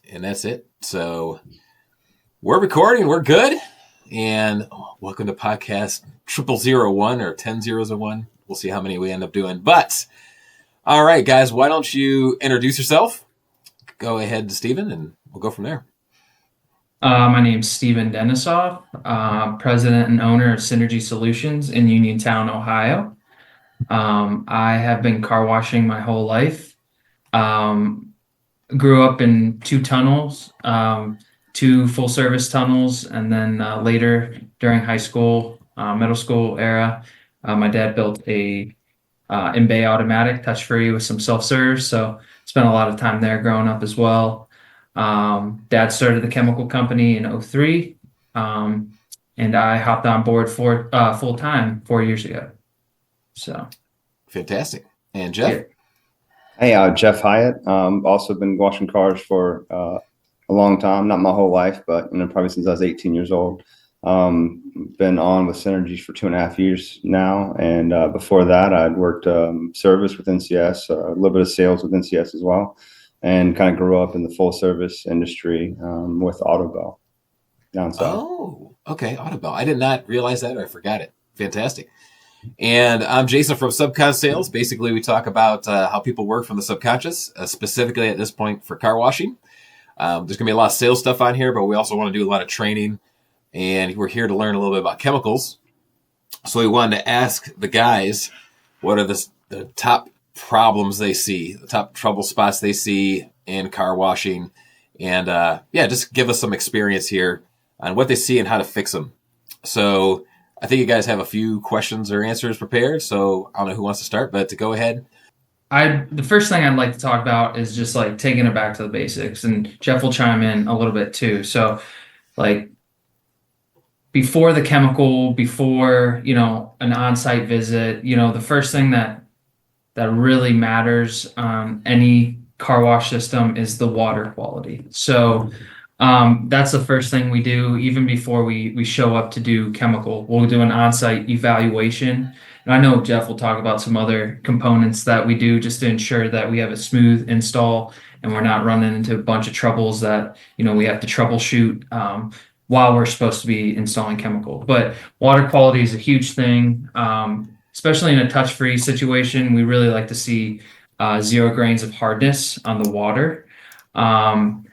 And that's it. So we're recording. We're good. And welcome to podcast 0001 or 1001. We'll see how many we end up doing. But all right, guys, why don't you introduce yourself? Go ahead to Steven, and we'll go from there. My name's Steven Denisoff, president and owner of Synergy Solutions in Uniontown, Ohio. I have been car washing my whole life. Grew up in two tunnels, two full service tunnels, and then later during high school, middle school era, my dad built a in-bay automatic touch-free with some self-serve. So spent a lot of time there growing up as well. Dad started the chemical company in 2003, and I hopped on board for full time 4 years ago. So fantastic. And Jeff? Yeah. Hey, Jeff Hyatt. Also been washing cars for a long time, not my whole life, but probably since I was 18 years old. Been on with Synergy for 2.5 years now, and before that, I'd worked service with NCS, a little bit of sales with NCS as well, and kind of grew up in the full service industry with Autobell down south. Oh, okay, Autobell. I did not realize that, or I forgot it. Fantastic. And I'm Jason from Subcon Sales. Basically, we talk about how people work from the subconscious, specifically at this point for car washing. There's going to be a lot of sales stuff on here, but we also want to do a lot of training. And we're here to learn a little bit about chemicals. So we wanted to ask the guys, what are the top problems they see, the top trouble spots they see in car washing. And just give us some experience here on what they see and how to fix them. So I think you guys have a few questions or answers prepared. So I don't know who wants to start, but to go ahead. The first thing I'd like to talk about is just like taking it back to the basics, and Jeff will chime in a little bit too. So like before the chemical, before, an on-site visit, the first thing that really matters on any car wash system is the water quality. So that's the first thing we do. Even before we show up to do chemical, we'll do an on-site evaluation. And I know Jeff will talk about some other components that we do just to ensure that we have a smooth install and we're not running into a bunch of troubles that, we have to troubleshoot while we're supposed to be installing chemical. But water quality is a huge thing, especially in a touch-free situation. We really like to see 0 grains of hardness on the water. And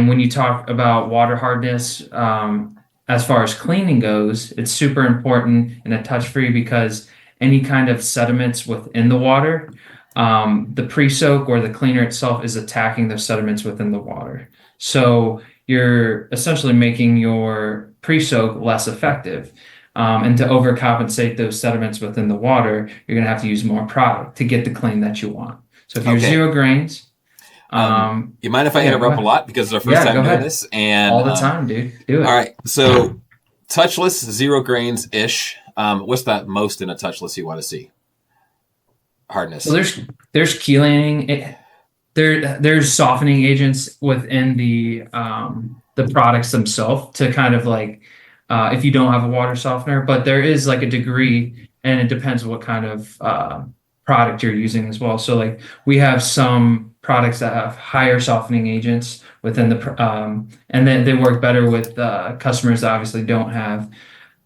when you talk about water hardness, as far as cleaning goes, it's super important in a touch-free because any kind of sediments within the water, the pre-soak or the cleaner itself is attacking the sediments within the water. So you're essentially making your pre-soak less effective. And to overcompensate those sediments within the water, you're going to have to use more product to get the clean that you want. So if you're 0 grains, you mind if I interrupt a lot because it's our first time doing this? And all the time, dude. Do it. All right. So touchless, 0 grains ish. What's that most in a touchless you want to see? Hardness. So there's chelating. There's softening agents within the products themselves to kind of like if you don't have a water softener, but there is like a degree, and it depends what kind of product you're using as well. So like we have some products that have higher softening agents within the and then they work better with customers that obviously don't have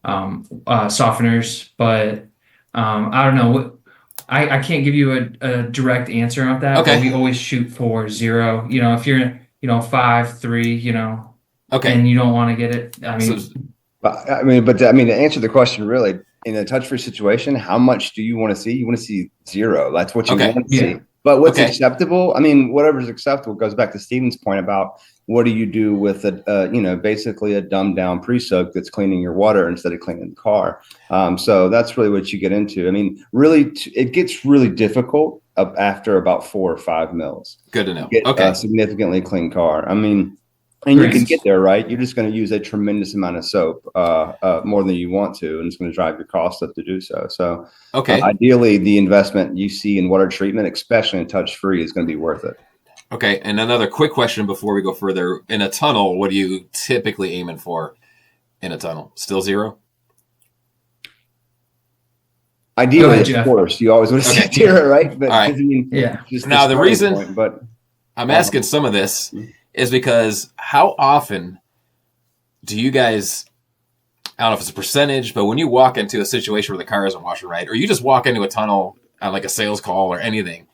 softeners. But I don't know. I can't give you a direct answer on that. Okay. But we always shoot for 0. If you're 5, 3, okay, and you don't want to get it. But to answer the question, really, in a touch-free situation, how much do you want to see? You want to see 0. That's what you want to see. But what's acceptable? Whatever's acceptable goes back to Steven's point about what do you do with basically a dumbed down pre-soak that's cleaning your water instead of cleaning the car. So that's really what you get into. Really, it gets really difficult after about 4 or 5 mils. Good to know. Get a significantly clean car. And you can get there, right? You're just going to use a tremendous amount of soap, more than you want to, and it's going to drive your cost up to do so. So, ideally, the investment you see in water treatment, especially in touch-free, is going to be worth it. Okay, and another quick question before we go further. In a tunnel, what are you typically aiming for in a tunnel? Still 0? Ideally, of course, you always want to see 0, right? But all right. just now the reason point, but I'm asking some of this is because how often do you guys, I don't know if it's a percentage, but when you walk into a situation where the car isn't washing right, or you just walk into a tunnel on like a sales call or anything,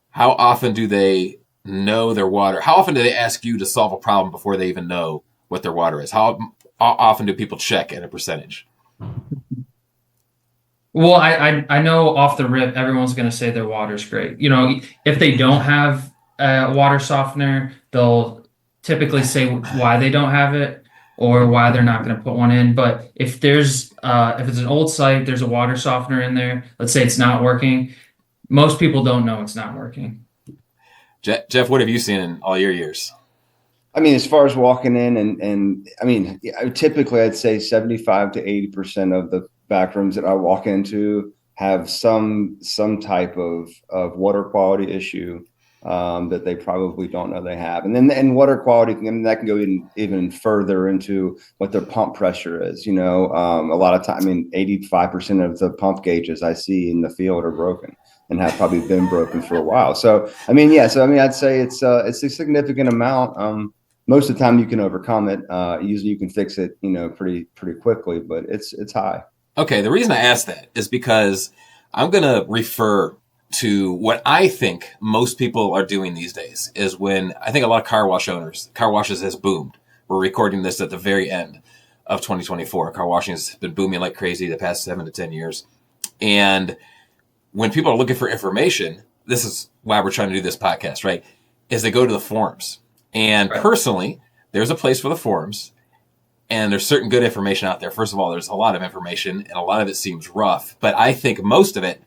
how often do they know their water? How often do they ask you to solve a problem before they even know what their water is? How often do people check at a percentage? Well, I know off the rip, everyone's going to say their water's great. You know, if they don't have a water softener, they'll typically say why they don't have it or why they're not going to put one in. But if it's an old site, there's a water softener in there, let's say it's not working, most people don't know it's not working. Jeff, what have you seen in all your years? I mean, as far as walking in and I mean, typically I'd say 75 to 80% of the back rooms that I walk into have some type of water quality issue that they probably don't know they have. And then water quality, that can go even further into what their pump pressure is. You know, a lot of time, I mean, 85% of the pump gauges I see in the field are broken and have probably been broken for a while. So, I mean, yeah. So, I mean, I'd say it's a significant amount. Most of the time you can overcome it. Usually you can fix it, you know, pretty quickly, but it's high. Okay. The reason I asked that is because I'm going to refer to what I think most people are doing these days is when I think a lot of car washes has boomed. We're recording this at the very end of 2024. Car washing has been booming like crazy the past 7 to 10 years. And when people are looking for information, this is why we're trying to do this podcast, right? Is they go to the forums. And personally, there's a place for the forums, and there's certain good information out there. First of all, there's a lot of information, and a lot of it seems rough. But I think most of it,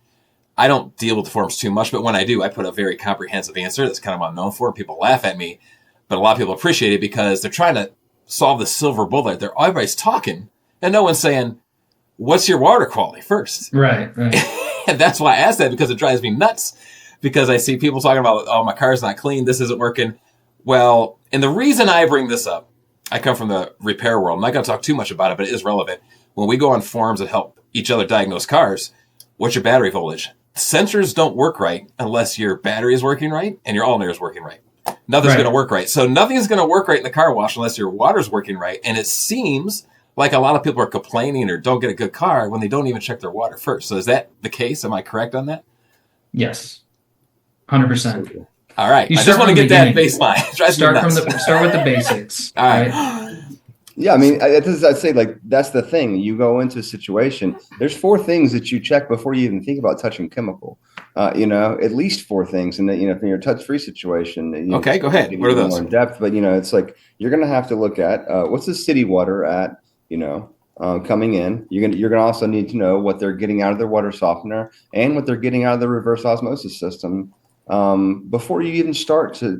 I don't deal with the forums too much, but when I do, I put a very comprehensive answer. That's kind of what I'm known for. People laugh at me, but a lot of people appreciate it because they're trying to solve the silver bullet. Everybody's talking, and no one's saying, what's your water quality first? Right. And that's why I ask that, because it drives me nuts, because I see people talking about, oh, my car's not clean, this isn't working. Well, and the reason I bring this up, I come from the repair world. I'm not going to talk too much about it, but it is relevant. When we go on forums that help each other diagnose cars, what's your battery voltage? Sensors don't work right unless your battery is working right and your alternator is working right. Nothing's going to work right. So nothing's going to work right in the car wash unless your water's working right. And it seems like a lot of people are complaining or don't get a good car when they don't even check their water first. So is that the case? Am I correct on that? Yes. 100%. All right. I just want to get that baseline. Start with the basics. All right. Yeah, I mean, I'd say like that's the thing. You go into a situation. There's 4 things that you check before you even think about touching chemical. You know, at least 4 things. And you know, if you're a touch-free situation. Okay, go ahead. What are those? More in depth, but you know, it's like you're going to have to look at what's the city water at. You know, coming in. You're gonna also need to know what they're getting out of their water softener and what they're getting out of the reverse osmosis system. Before you even start to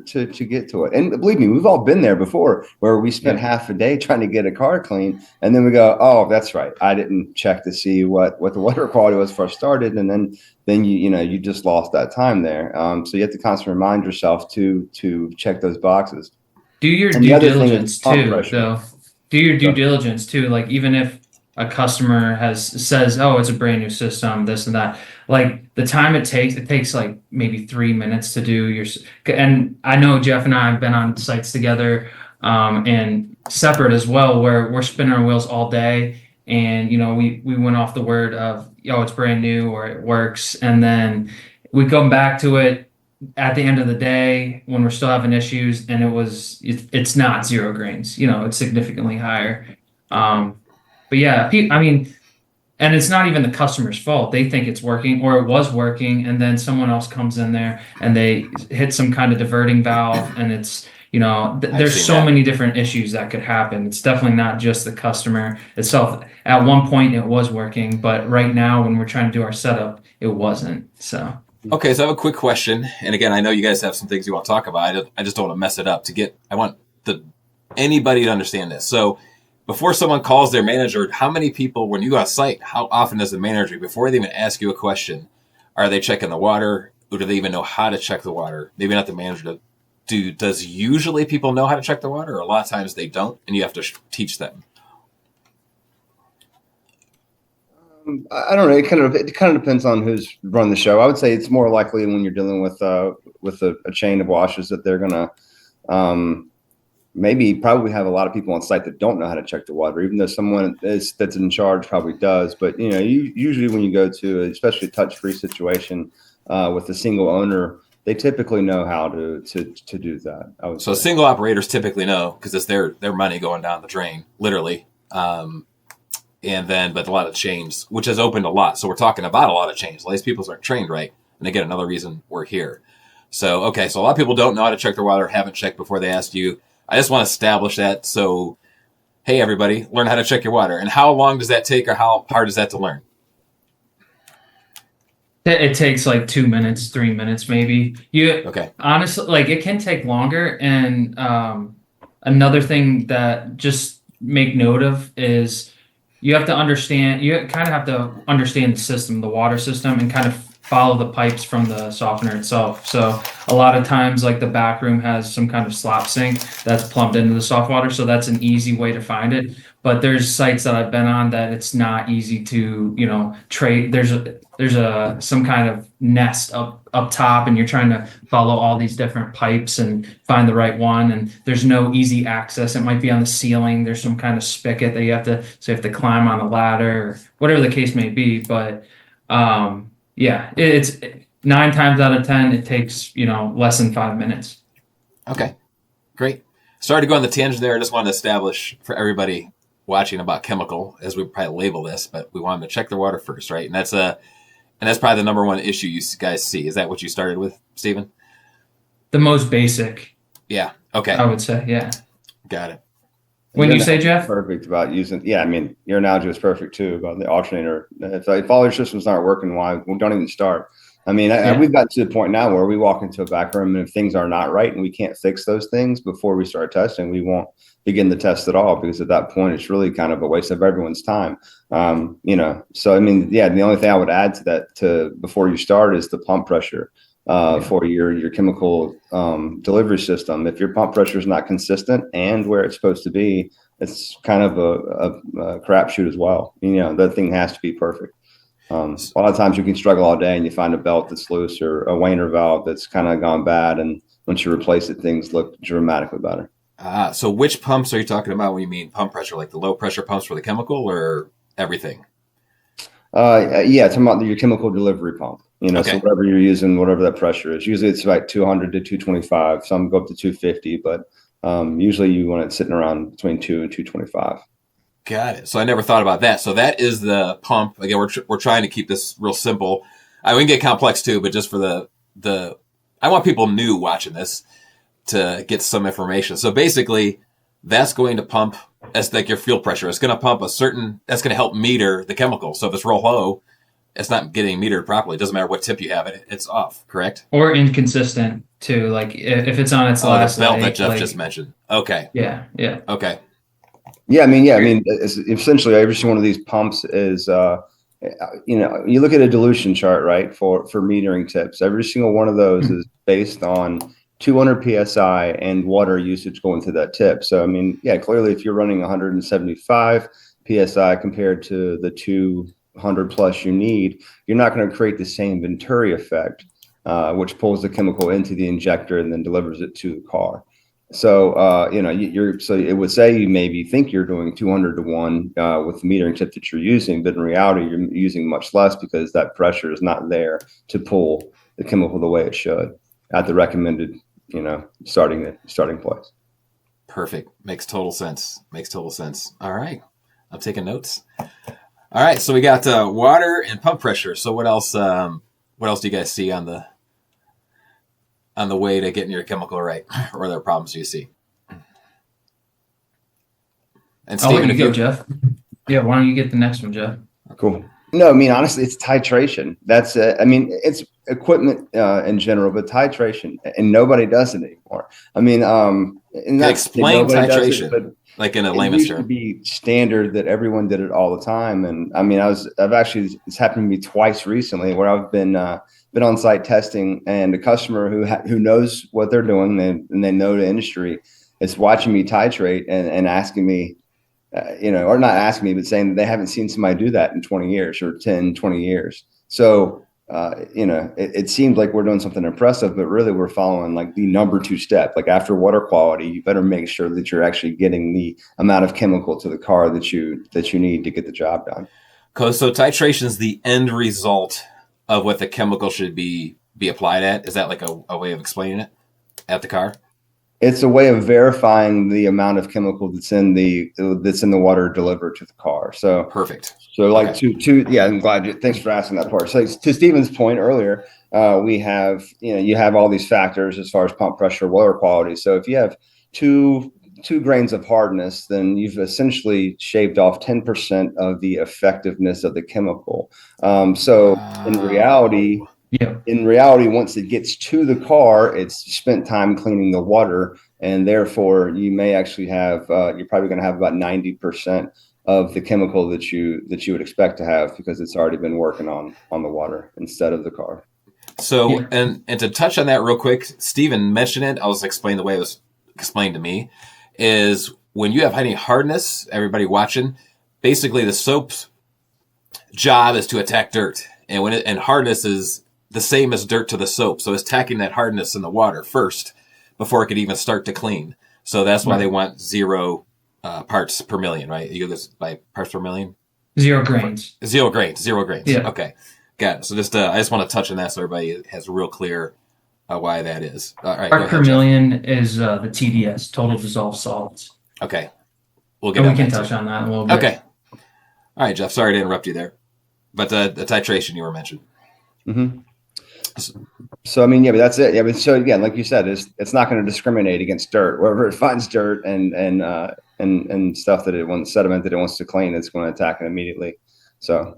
get to it. And believe me, we've all been there before where we spent half a day trying to get a car clean. And then we go, oh, that's right. I didn't check to see what the water quality was before I started. And then you just lost that time there. So you have to constantly remind yourself to check those boxes. Do your due diligence too, though. Do your due diligence too. Like even if a customer says, oh, it's a brand new system, this and that, like the time it takes like maybe 3 minutes to do and I know Jeff and I have been on sites together and separate as well, where we're spinning our wheels all day. And, you know, we went off the word of, oh, it's brand new or it works. And then we come back to it at the end of the day when we're still having issues, and it's not 0 grains, you know, it's significantly higher. But yeah, I mean, and it's not even the customer's fault. They think it's working or it was working, and then someone else comes in there and they hit some kind of diverting valve, and it's, you know, there's so many different issues that could happen. It's definitely not just the customer itself. At one point it was working, but right now when we're trying to do our setup, it wasn't. So. Okay, so I have a quick question. And again, I know you guys have some things you want to talk about. I just don't want to mess it up. I want anybody to understand this. So before someone calls their manager, how many people, when you go on site, how often does the manager, before they even ask you a question, are they checking the water? Or do they even know how to check the water? Maybe not the manager. Does usually people know how to check the water? Or a lot of times they don't, and you have to teach them? I don't know. It kind of depends on who's run the show. I would say it's more likely when you're dealing with a chain of washes that they're gonna maybe probably have a lot of people on site that don't know how to check the water, even though someone that's in charge probably does. But usually when you go to, especially a touch-free situation with a single owner, they typically know how to do that. So single operators typically know because it's their money going down the drain, literally. But a lot of chains, which has opened a lot. So we're talking about a lot of chains. A lot of these people aren't trained right. And again, another reason we're here. So, okay. So a lot of people don't know how to check their water, haven't checked before they asked you. I just want to establish that. So, hey, everybody, learn how to check your water. And how long does that take or how hard is that to learn? It takes like 2 minutes, 3 minutes, maybe. Okay. Honestly, like it can take longer. And another thing that just make note of is you kind of have to understand the system, the water system, and kind of follow the pipes from the softener itself. So a lot of times, like the back room has some kind of slop sink that's plumbed into the soft water. So that's an easy way to find it. But there's sites that I've been on that it's not easy to, trade. There's some kind of nest up top, and you're trying to follow all these different pipes and find the right one. And there's no easy access. It might be on the ceiling. There's some kind of spigot that you have to climb on a ladder, or whatever the case may be. But it's 9 times out of 10, it takes, less than 5 minutes. Okay, great. Sorry to go on the tangent there. I just wanted to establish for everybody watching about chemical, as we probably label this, but we want them to check their water first, right? And that's probably the number one issue you guys see. Is that what you started with, Stephen? The most basic. Yeah. Okay. I would say, yeah. Got it. When you say, Jeff? Perfect about using, yeah, I mean, your analogy was perfect too about the alternator. If all your systems aren't working, why? Well, don't even start. I mean, we've gotten to the point now where we walk into a back room and if things are not right and we can't fix those things before we start testing, we won't begin the test at all, because at that point, it's really kind of a waste of everyone's time. So, I mean, yeah, the only thing I would add to that before you start is the pump pressure for your chemical delivery system. If your pump pressure is not consistent and where it's supposed to be, it's kind of a crapshoot as well. That thing has to be perfect. A lot of times you can struggle all day and you find a belt that's loose or a Wayner valve that's kind of gone bad. And once you replace it, things look dramatically better. So which pumps are you talking about when you mean pump pressure? Like the low pressure pumps for the chemical or everything? Talking about your chemical delivery pump. Okay. So whatever you're using, whatever that pressure is. Usually it's like 200 to 225. Some go up to 250, but usually you want it sitting around between 2 and 225. Got it. So I never thought about that. So that is the pump. Again, we're trying to keep this real simple. We can get complex too, but just for the I want people new watching this to get some information. So basically, that's going to pump as like your fuel pressure. It's going to pump that's going to help meter the chemical. So if it's real low, it's not getting metered properly. It doesn't matter what tip you have it's off, correct? Or inconsistent too. Like if it's on its last the belt leg, that Jeff just mentioned. Okay. Yeah. Okay. Yeah, I mean, it's essentially every single one of these pumps is, you look at a dilution chart, right, for metering tips. Every single one of those is based on 200 psi and water usage going through that tip. So, I mean, yeah, clearly if you're running 175 psi compared to the 200 plus you need, you're not going to create the same Venturi effect, which pulls the chemical into the injector and then delivers it to the car. So, so it would say you maybe think you're doing 200 to 1 with the metering tip that you're using, but in reality, you're using much less because that pressure is not there to pull the chemical the way it should at the recommended, starting place. Perfect. Makes total sense. All right. I'm taking notes. All right. So we got water and pump pressure. So what else? What else do you guys see on the way to getting your chemical right, or other problems do you see? And Stephen, if you go, Jeff. Yeah, why don't you get the next one, Jeff? Cool. No, I mean, honestly, it's titration. That's I mean, it's equipment in general, but titration, and nobody does it anymore. I mean, and explain titration, but like in a layman's term. It used to be standard that everyone did it it's happened to me twice recently where I've been on site testing, and a customer who knows what they're doing and they know the industry is watching me titrate and asking me, or not asking me, but saying that they haven't seen somebody do that in 20 years or 10, 20 years. So it seems like we're doing something impressive, but really we're following like the number 2 step. Like after water quality, you better make sure that you're actually getting the amount of chemical to the car that you need to get the job done. So titration is the end result of what the chemical should be applied at. Is that like a way of explaining it at the car? It's a way of verifying the amount of chemical that's in the water delivered to the car. So perfect. So like okay. Yeah, I'm glad thanks for asking that part. So to Stephen's point earlier, we have, you have all these factors as far as pump pressure, water quality. So if you have two grains of hardness, then you've essentially shaved off 10% of the effectiveness of the chemical. So in reality, once it gets to the car, it's spent time cleaning the water, and therefore you may actually have you're probably going to have about 90% of the chemical that you would expect to have, because it's already been working on the water instead of the car. So and to touch on that real quick, Stephen mentioned it. I'll just explain the way it was explained to me. Is when you have any hardness, everybody watching, basically the soap's job is to attack dirt, and hardness is the same as dirt to the soap. So it's attacking that hardness in the water first before it could even start to clean. So that's why they want 0 parts per million, right? You go this by parts per million? 0 grains. 0 grains. Yeah. Okay. Got it. So I just want to touch on that so everybody has real clear why that is. All right. Part per million is the TDS, total dissolved solids. Okay. We can touch on that in a little bit. Okay. All right, Jeff. Sorry to interrupt you there. But the titration you were mentioning. Mm-hmm. So I mean, yeah, but that's it. Yeah, but so again, like you said, it's not going to discriminate against dirt. Wherever it finds dirt and stuff that it wants, sediment that it wants to clean, it's going to attack it immediately. So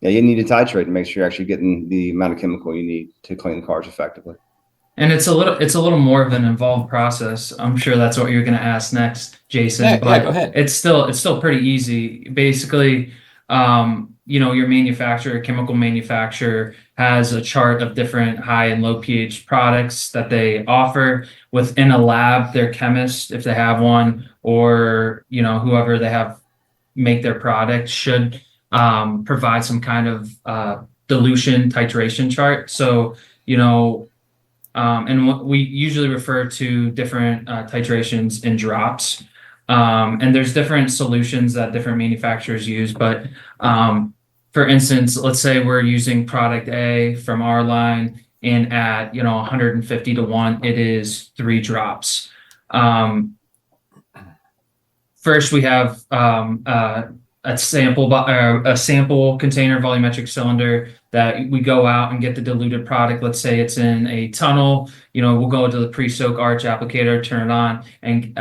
you need to titrate to make sure you're actually getting the amount of chemical you need to clean the cars effectively. And it's a little more of an involved process. I'm sure that's what you're going to ask next, Jason. But go ahead. It's still pretty easy. Basically, your chemical manufacturer has a chart of different high and low pH products that they offer within a lab. Their chemist, if they have one, or whoever they have make their product, should provide some kind of dilution titration chart. So and what we usually refer to different titrations in drops. And there's different solutions that different manufacturers use, but for instance, let's say we're using product A from our line, and at 150 to 1, it is 3 drops. First, we have a sample container volumetric cylinder that we go out and get the diluted product. Let's say it's in a tunnel. We'll go to the pre-soak arch applicator, turn it on, and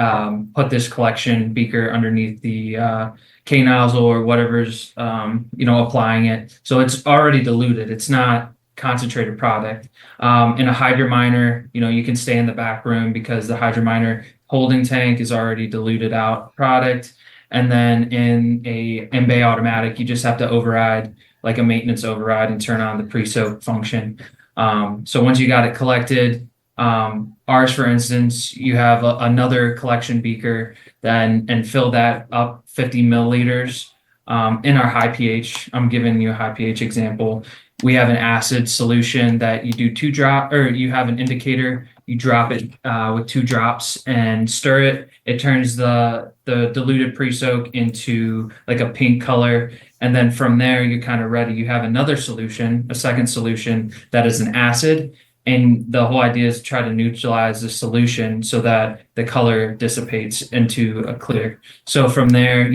put this collection beaker underneath the K-nozzle or whatever's applying it. So it's already diluted. It's not concentrated product. In a hydrominer, you can stay in the back room because the hydrominer holding tank is already diluted out product. And then in a M-Bay automatic, you just have to override, like a maintenance override, and turn on the pre-soak function. So once you got it collected, ours, for instance, you have another collection beaker and fill that up 50 milliliters. In our high pH, I'm giving you a high pH example. We have an acid solution that you do 2 drop, or you have an indicator, you drop it with 2 drops and stir it. It turns the diluted pre-soak into like a pink color. And then from there, you're kind of ready. You have another solution, a second solution that is an acid. And the whole idea is to try to neutralize the solution so that the color dissipates into a clear. So from there,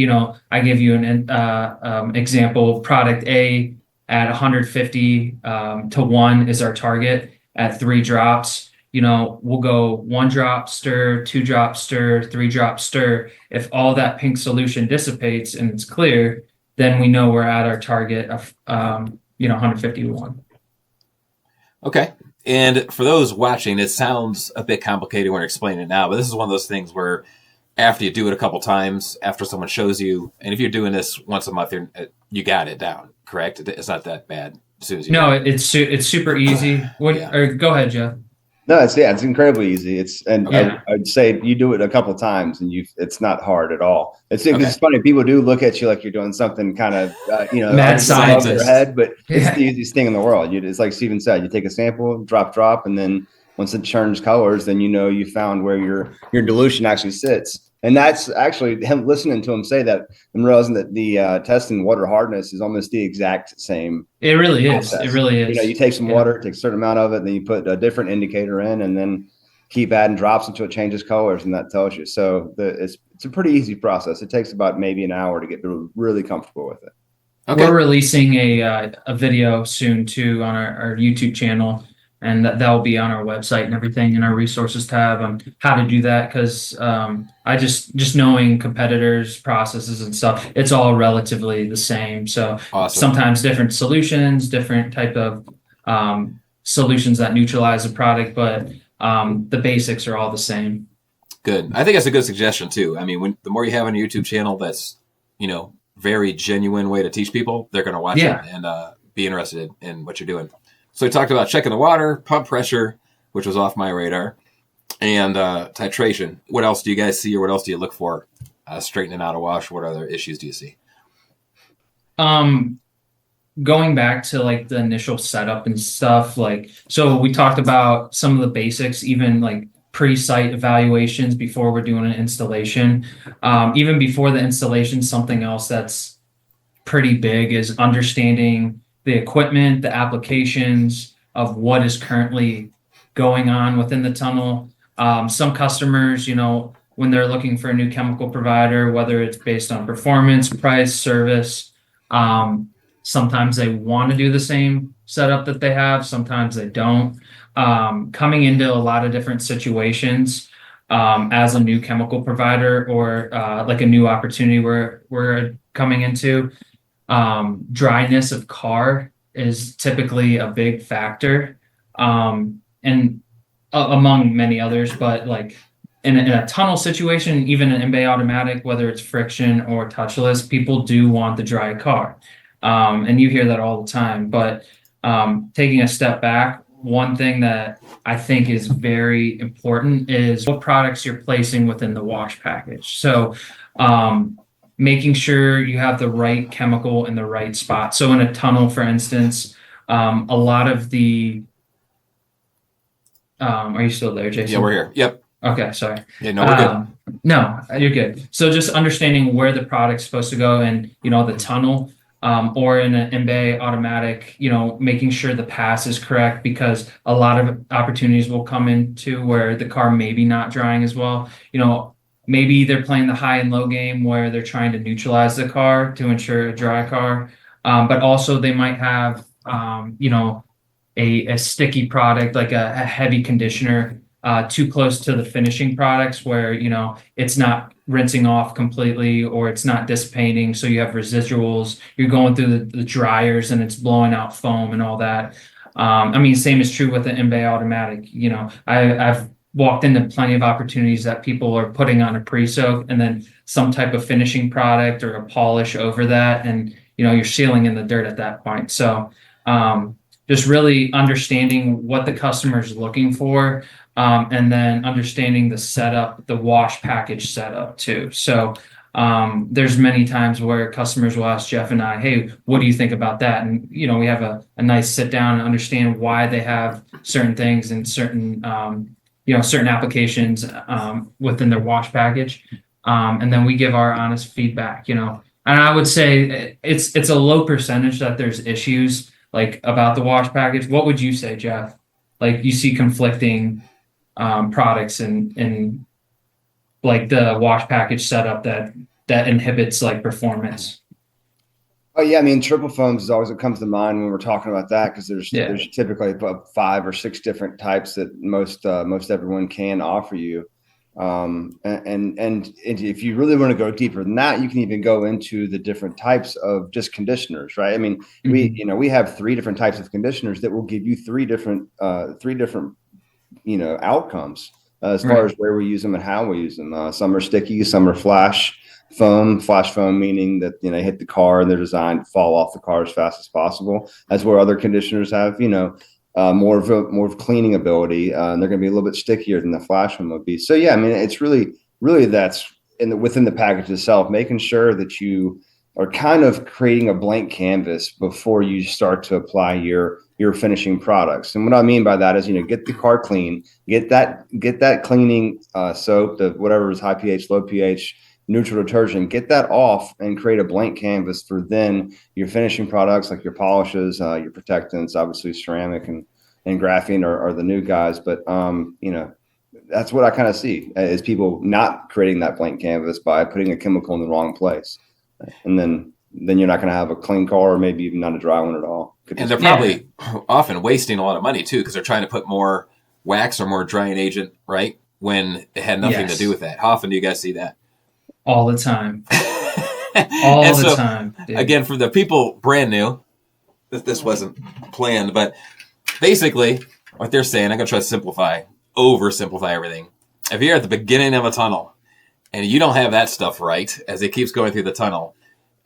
I give you an example. Product A at 150 to 1 is our target at 3 drops. We'll go 1 drop, stir, 2 drop, stir, 3 drop, stir. If all that pink solution dissipates and it's clear, then we know we're at our target of 150 to 1. Okay. And for those watching, it sounds a bit complicated when I explain it now, but this is one of those things where after you do it a couple times, after someone shows you, and if you're doing this once a month, you got it down, correct? It's not that bad as soon as you No, it's super easy. Or go ahead, Jeff. No, it's incredibly easy. Okay. I'd say you do it a couple of times and it's not hard at all. It's Okay. funny. People do look at you like you're doing something kind of, Mad above their scientist. head, but it's Yeah. the easiest thing in the world. It's like Steven said, you take a sample, drop, and then once it turns colors, then you found where your dilution actually sits. And that's actually him listening to him say that and realizing that the testing water hardness is almost the exact same. It really is. Process. It really is. You take some water, take a certain amount of it, and then you put a different indicator in, and then keep adding drops until it changes colors, and that tells you. So it's a pretty easy process. It takes about maybe an hour to get really comfortable with it. Okay. We're releasing a video soon too on our YouTube channel, and that'll be on our website and everything in our resources tab on how to do that. Because I just knowing competitors' processes and stuff, it's all relatively the same. So awesome. Sometimes different solutions, different type of solutions that neutralize the product, but the basics are all the same. Good. I think that's a good suggestion too. I mean, the more you have on your YouTube channel, that's very genuine way to teach people. They're going to watch it and be interested in what you're doing. So we talked about checking the water, pump pressure, which was off my radar, and titration. What else do you guys see, or what else do you look for straightening out a wash? What other issues do you see? Going back to like the initial setup and stuff, so we talked about some of the basics, even like pre-site evaluations before we're doing an installation. Even before the installation, something else that's pretty big is understanding the equipment, the applications of what is currently going on within the tunnel. Some customers, when they're looking for a new chemical provider, whether it's based on performance, price, service, sometimes they want to do the same setup that they have. Sometimes they don't. Coming into a lot of different situations as a new chemical provider or like a new opportunity we're coming into, dryness of car is typically a big factor, and among many others. But like in a tunnel situation, even an in-bay automatic, whether it's friction or touchless, people do want the dry car. And you hear that all the time. But taking a step back, one thing that I think is very important is what products you're placing within the wash package. So making sure you have the right chemical in the right spot. So in a tunnel, for instance, a lot of the are you still there, Jason? Yeah, we're here. Yep. Okay, sorry. Yeah, no, we're good. No, you're good. So just understanding where the product's supposed to go and, the tunnel, or in an in-bay automatic, making sure the pass is correct, because a lot of opportunities will come into where the car maybe not drying as well. Maybe they're playing the high and low game where they're trying to neutralize the car to ensure a dry car. But also they might have, a sticky product, like a heavy conditioner, too close to the finishing products where, it's not rinsing off completely or it's not dissipating. So you have residuals, you're going through the dryers and it's blowing out foam and all that. Same is true with the in-bay automatic. I've walked into plenty of opportunities that people are putting on a pre-soak and then some type of finishing product or a polish over that. And, you're sealing in the dirt at that point. So just really understanding what the customer is looking for, and then understanding the setup, the wash package setup too. So there's many times where customers will ask Jeff and I, hey, what do you think about that? And, we have a nice sit down and understand why they have certain things and certain, certain applications within their wash package. And then we give our honest feedback, and I would say it's a low percentage that there's issues like about the wash package. What would you say, Jeff? Like you see conflicting products and like the wash package setup that inhibits like performance. Oh yeah, triple foams is always what comes to mind when we're talking about that, because there's typically about 5 or 6 different types that most everyone can offer you. And if you really want to go deeper than that, you can even go into the different types of just conditioners, right? We have 3 different types of conditioners that will give you 3 different outcomes as far as where we use them and how we use them. Some are sticky, some are flash foam, meaning that, they hit the car and they're designed to fall off the car as fast as possible. That's where other conditioners have, more of cleaning ability, and they're going to be a little bit stickier than the flash one would be. So yeah, I mean, it's really that's within the package itself, making sure that you are kind of creating a blank canvas before you start to apply your finishing products. And what I mean by that is, get the car clean, get that cleaning soap, whatever is high pH, low pH, neutral detergent, get that off and create a blank canvas for then your finishing products like your polishes, your protectants, obviously ceramic and graphene are the new guys. But that's what I kind of see is people not creating that blank canvas by putting a chemical in the wrong place. And then you're not going to have a clean car, or maybe even not a dry one at all. And they're probably often wasting a lot of money too, because they're trying to put more wax or more drying agent, right? When it had nothing to do with that. How often do you guys see that? All the time. All the time. Dude. Again, for the people brand new, this wasn't planned, but basically what they're saying, I'm going to try to oversimplify everything. If you're at the beginning of a tunnel and you don't have that stuff right as it keeps going through the tunnel,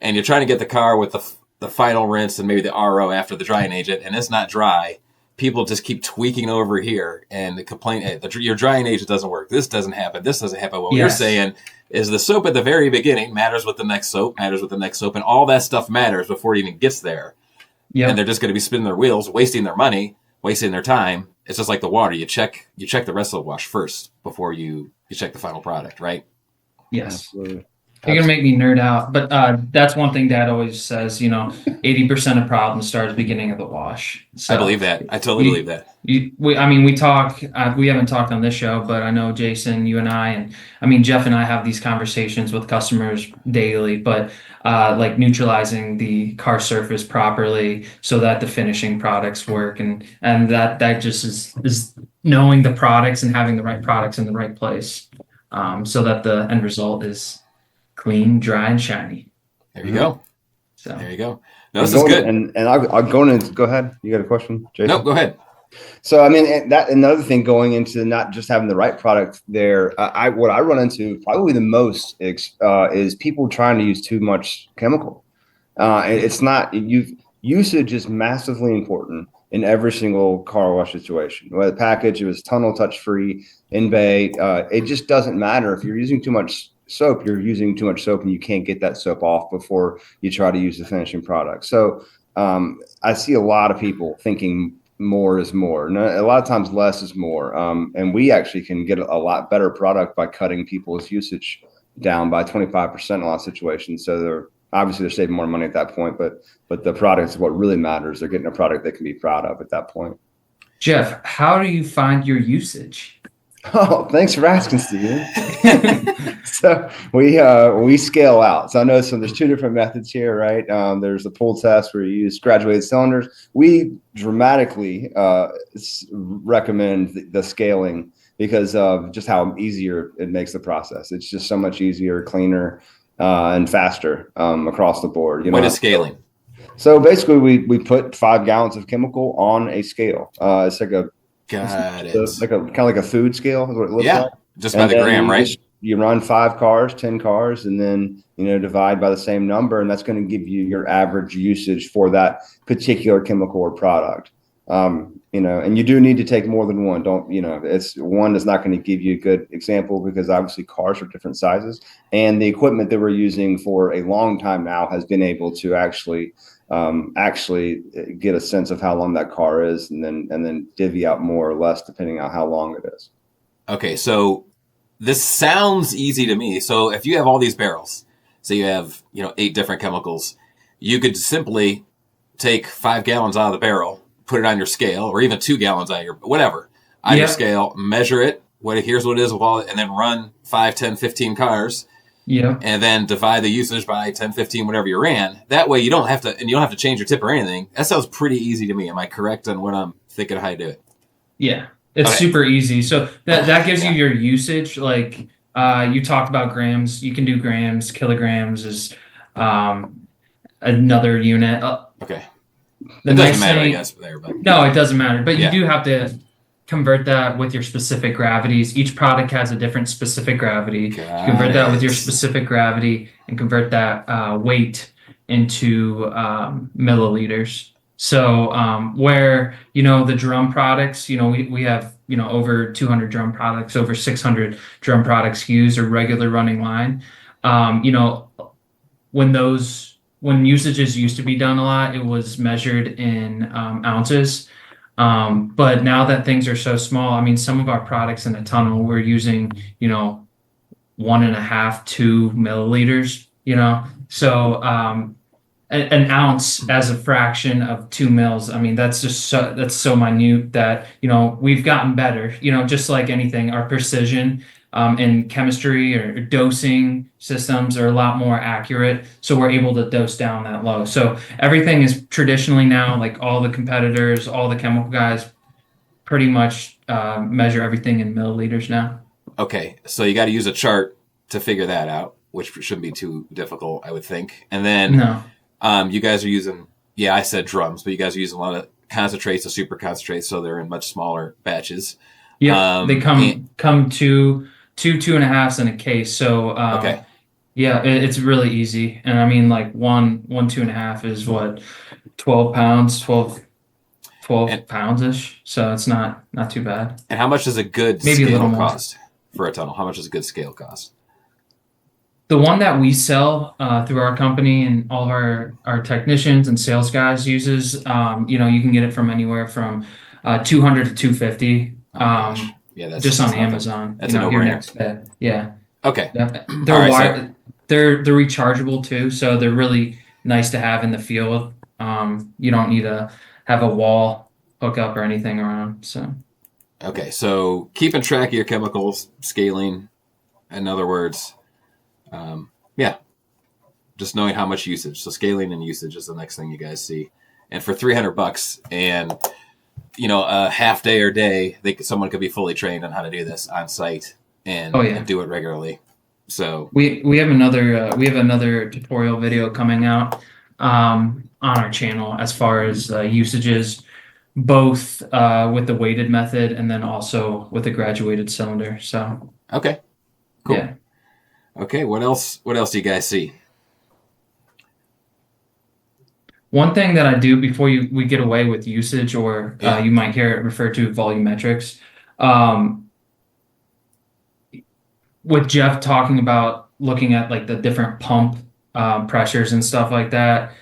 and you're trying to get the car with the final rinse and maybe the RO after the drying agent, and it's not dry, people just keep tweaking over here and complain, hey, your drying agent doesn't work. This doesn't happen. This doesn't happen. What we're saying is the soap at the very beginning matters with the next soap, and all that stuff matters before it even gets there. Yep. And they're just going to be spinning their wheels, wasting their money, wasting their time. It's just like the water. You check the rest of the wash first before you check the final product, right? Yes. Absolutely. You're going to make me nerd out, but that's one thing Dad always says, 80% of problems start at the beginning of the wash. So I believe that. I totally believe that. We talk, we haven't talked on this show, but I know Jason, you and Jeff and I have these conversations with customers daily, but like neutralizing the car surface properly so that the finishing products work. And that just is knowing the products and having the right products in the right place so that the end result is clean, dry, and shiny. There you go. So there you go. No, this is good. And I'll go in. Go ahead. You got a question, Jason? No, go ahead. So I mean, that another thing going into not just having the right product there. What I run into probably the most is people trying to use too much chemical. It's not usage is massively important in every single car wash situation. Whether the package, it was tunnel touch free, in bay, it just doesn't matter if you're using too much soap, you're using too much soap and you can't get that soap off before you try to use the finishing product. So I see a lot of people thinking more is more. And a lot of times less is more. And we actually can get a lot better product by cutting people's usage down by 25% in a lot of situations. So they're saving more money at that point, but the product is what really matters. They're getting a product they can be proud of at that point. Jeff, how do you find your usage? Oh, thanks for asking, Steven. So we scale out. So I know there's two different methods here, right? There's the pull test where you use graduated cylinders. We dramatically recommend the scaling because of just how easier it makes the process. It's just so much easier, cleaner, and faster across the board. What is scaling? So basically, we put 5 gallons of chemical on a scale. It's like kind of like a food scale is what it looks like. Just by the gram, right? You run 5 cars, 10 cars, and then divide by the same number, and that's going to give you your average usage for that particular chemical or product. And you do need to take more than one. It's one is not going to give you a good example because obviously cars are different sizes, and the equipment that we're using for a long time now has been able to actually get a sense of how long that car is, and then divvy out more or less depending on how long it is. Okay, so this sounds easy to me. So if you have all these barrels, so you have 8 different chemicals, you could simply take 5 gallons out of the barrel, put it on your scale, or even 2 gallons on your your scale, measure it. Here's what it is with all, and then run 5, 10, 15 cars. Yeah. And then divide the usage by 10, 15, whatever you ran. That way you don't have to change your tip or anything. That sounds pretty easy to me. Am I correct on what I'm thinking of how to do it? Yeah. It's super easy. So that gives you your usage. Like you talked about grams. You can do grams. Kilograms is another unit. Okay. It doesn't matter, I guess, there. But no, it doesn't matter. But you do have to convert that with your specific gravities. Each product has a different specific gravity. Convert that with your specific gravity and convert that weight into milliliters. So where, you know, the drum products, you know, we have, you know, over 200 drum products, over 600 drum products used or regular running line. You know, when usages used to be done a lot, it was measured in ounces. But now that things are so small, I mean, some of our products in a tunnel, we're using, you know, 1.5, 2 milliliters, you know. So an ounce as a fraction of 2 mils. I mean, that's so minute that, you know, we've gotten better, you know, just like anything, our precision in chemistry or dosing systems are a lot more accurate. So we're able to dose down that low. So everything is traditionally now, like all the competitors, all the chemical guys pretty much measure everything in milliliters now. Okay, so you got to use a chart to figure that out, which shouldn't be too difficult, I would think. And then No. you guys are using, yeah, I said drums, but you guys are using a lot of concentrates, the super concentrates, so they're in much smaller batches. Yeah, they come two and a halves in a case. So Okay. yeah, it's really easy. And I mean, like one 2.5 is what, 12 pounds, 12 And pounds ish. So it's not too bad. how much does a good Maybe a little scale more. cost for a tunnel? How much does a good scale cost? The one that we sell through our company and all of our technicians and sales guys uses, you know, you can get it from anywhere from 200 to 250, Oh gosh. Yeah, just on nothing. Amazon. That's You a know, here no-brainer. next day. Yeah, Okay. yeah. All right, so They're rechargeable too, so they're really nice to have in the field. You don't need to have a wall hookup or anything around. So okay, so keeping track of your chemicals, scaling, in other words, yeah, just knowing how much usage. So scaling and usage is the next thing you guys see. And for $300 and you know a half day or day, someone could be fully trained on how to do this on site oh and yeah. do it regularly. So We have another tutorial video coming out on our channel as far as usages, both with the weighted method and then also with the graduated cylinder. So okay, cool. yeah. Okay, what else? What else do you guys see? One thing that I do before we get away with usage, or Yeah. you might hear it referred to volumetrics, um, with Jeff talking about looking at like the different pump pressures and stuff like that.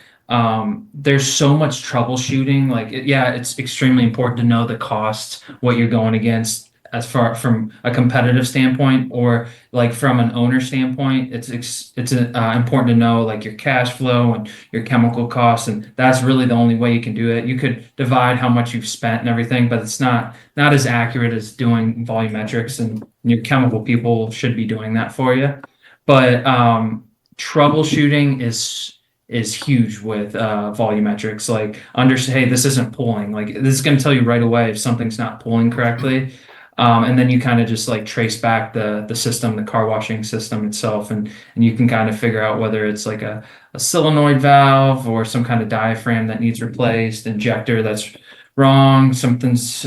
There's so much troubleshooting. Like, yeah, it's extremely important to know the costs, what you're going against, as far from a competitive standpoint, or like from an owner standpoint. It's important to know like your cash flow and your chemical costs, and that's really the only way you can do it. You could divide how much you've spent and everything, but it's not as accurate as doing volumetrics, and your chemical people should be doing that for you. But troubleshooting is huge with volumetrics. Like, understand, hey, this isn't pulling. Like, this is going to tell you right away if something's not pulling correctly. And then you kind of just like trace back the system, the car washing system itself, and you can kind of figure out whether it's like a solenoid valve or some kind of diaphragm that needs replaced, injector that's wrong, something's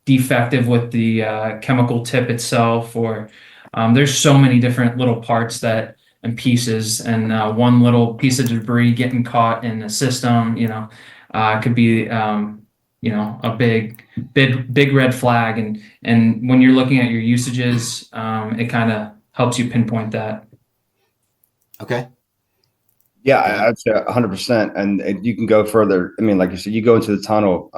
defective with the chemical tip itself, or there's so many different little parts that and pieces, and one little piece of debris getting caught in the system, you know, could be you know, a big red flag. And when you're looking at your usages, it kind of helps you pinpoint that. Okay. Yeah, I'd say 100%. And you can go further. I mean, like you said, you go into the tunnel,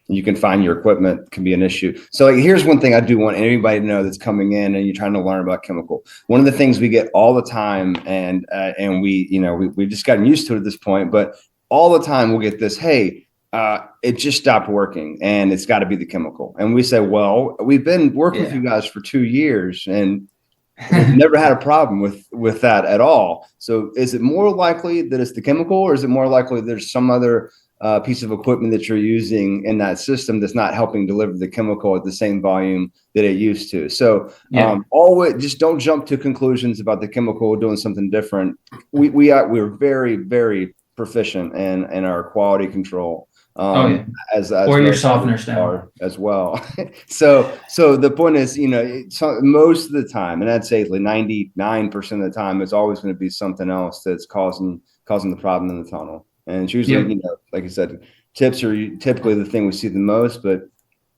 you can find your equipment can be an issue. So like, here's one thing I do want anybody to know that's coming in and you're trying to learn about chemical. One of the things we get all the time, and we, you know, we've just gotten used to it at this point, but all the time we'll get this, hey, it just stopped working and it's got to be the chemical. And we say, well, we've been working with you guys for 2 years and we've never had a problem with that at all. So is it more likely that it's the chemical, or is it more likely there's some other piece of equipment that you're using in that system that's not helping deliver the chemical at the same volume that it used to? So always just don't jump to conclusions about the chemical doing something different. We're very, very proficient in our quality control. As or your softeners now as well. so the point is, you know, most of the time, and I'd say like 99% of the time, it's always going to be something else that's causing the problem in the tunnel. And it's usually, like I said, tips are typically the thing we see the most, but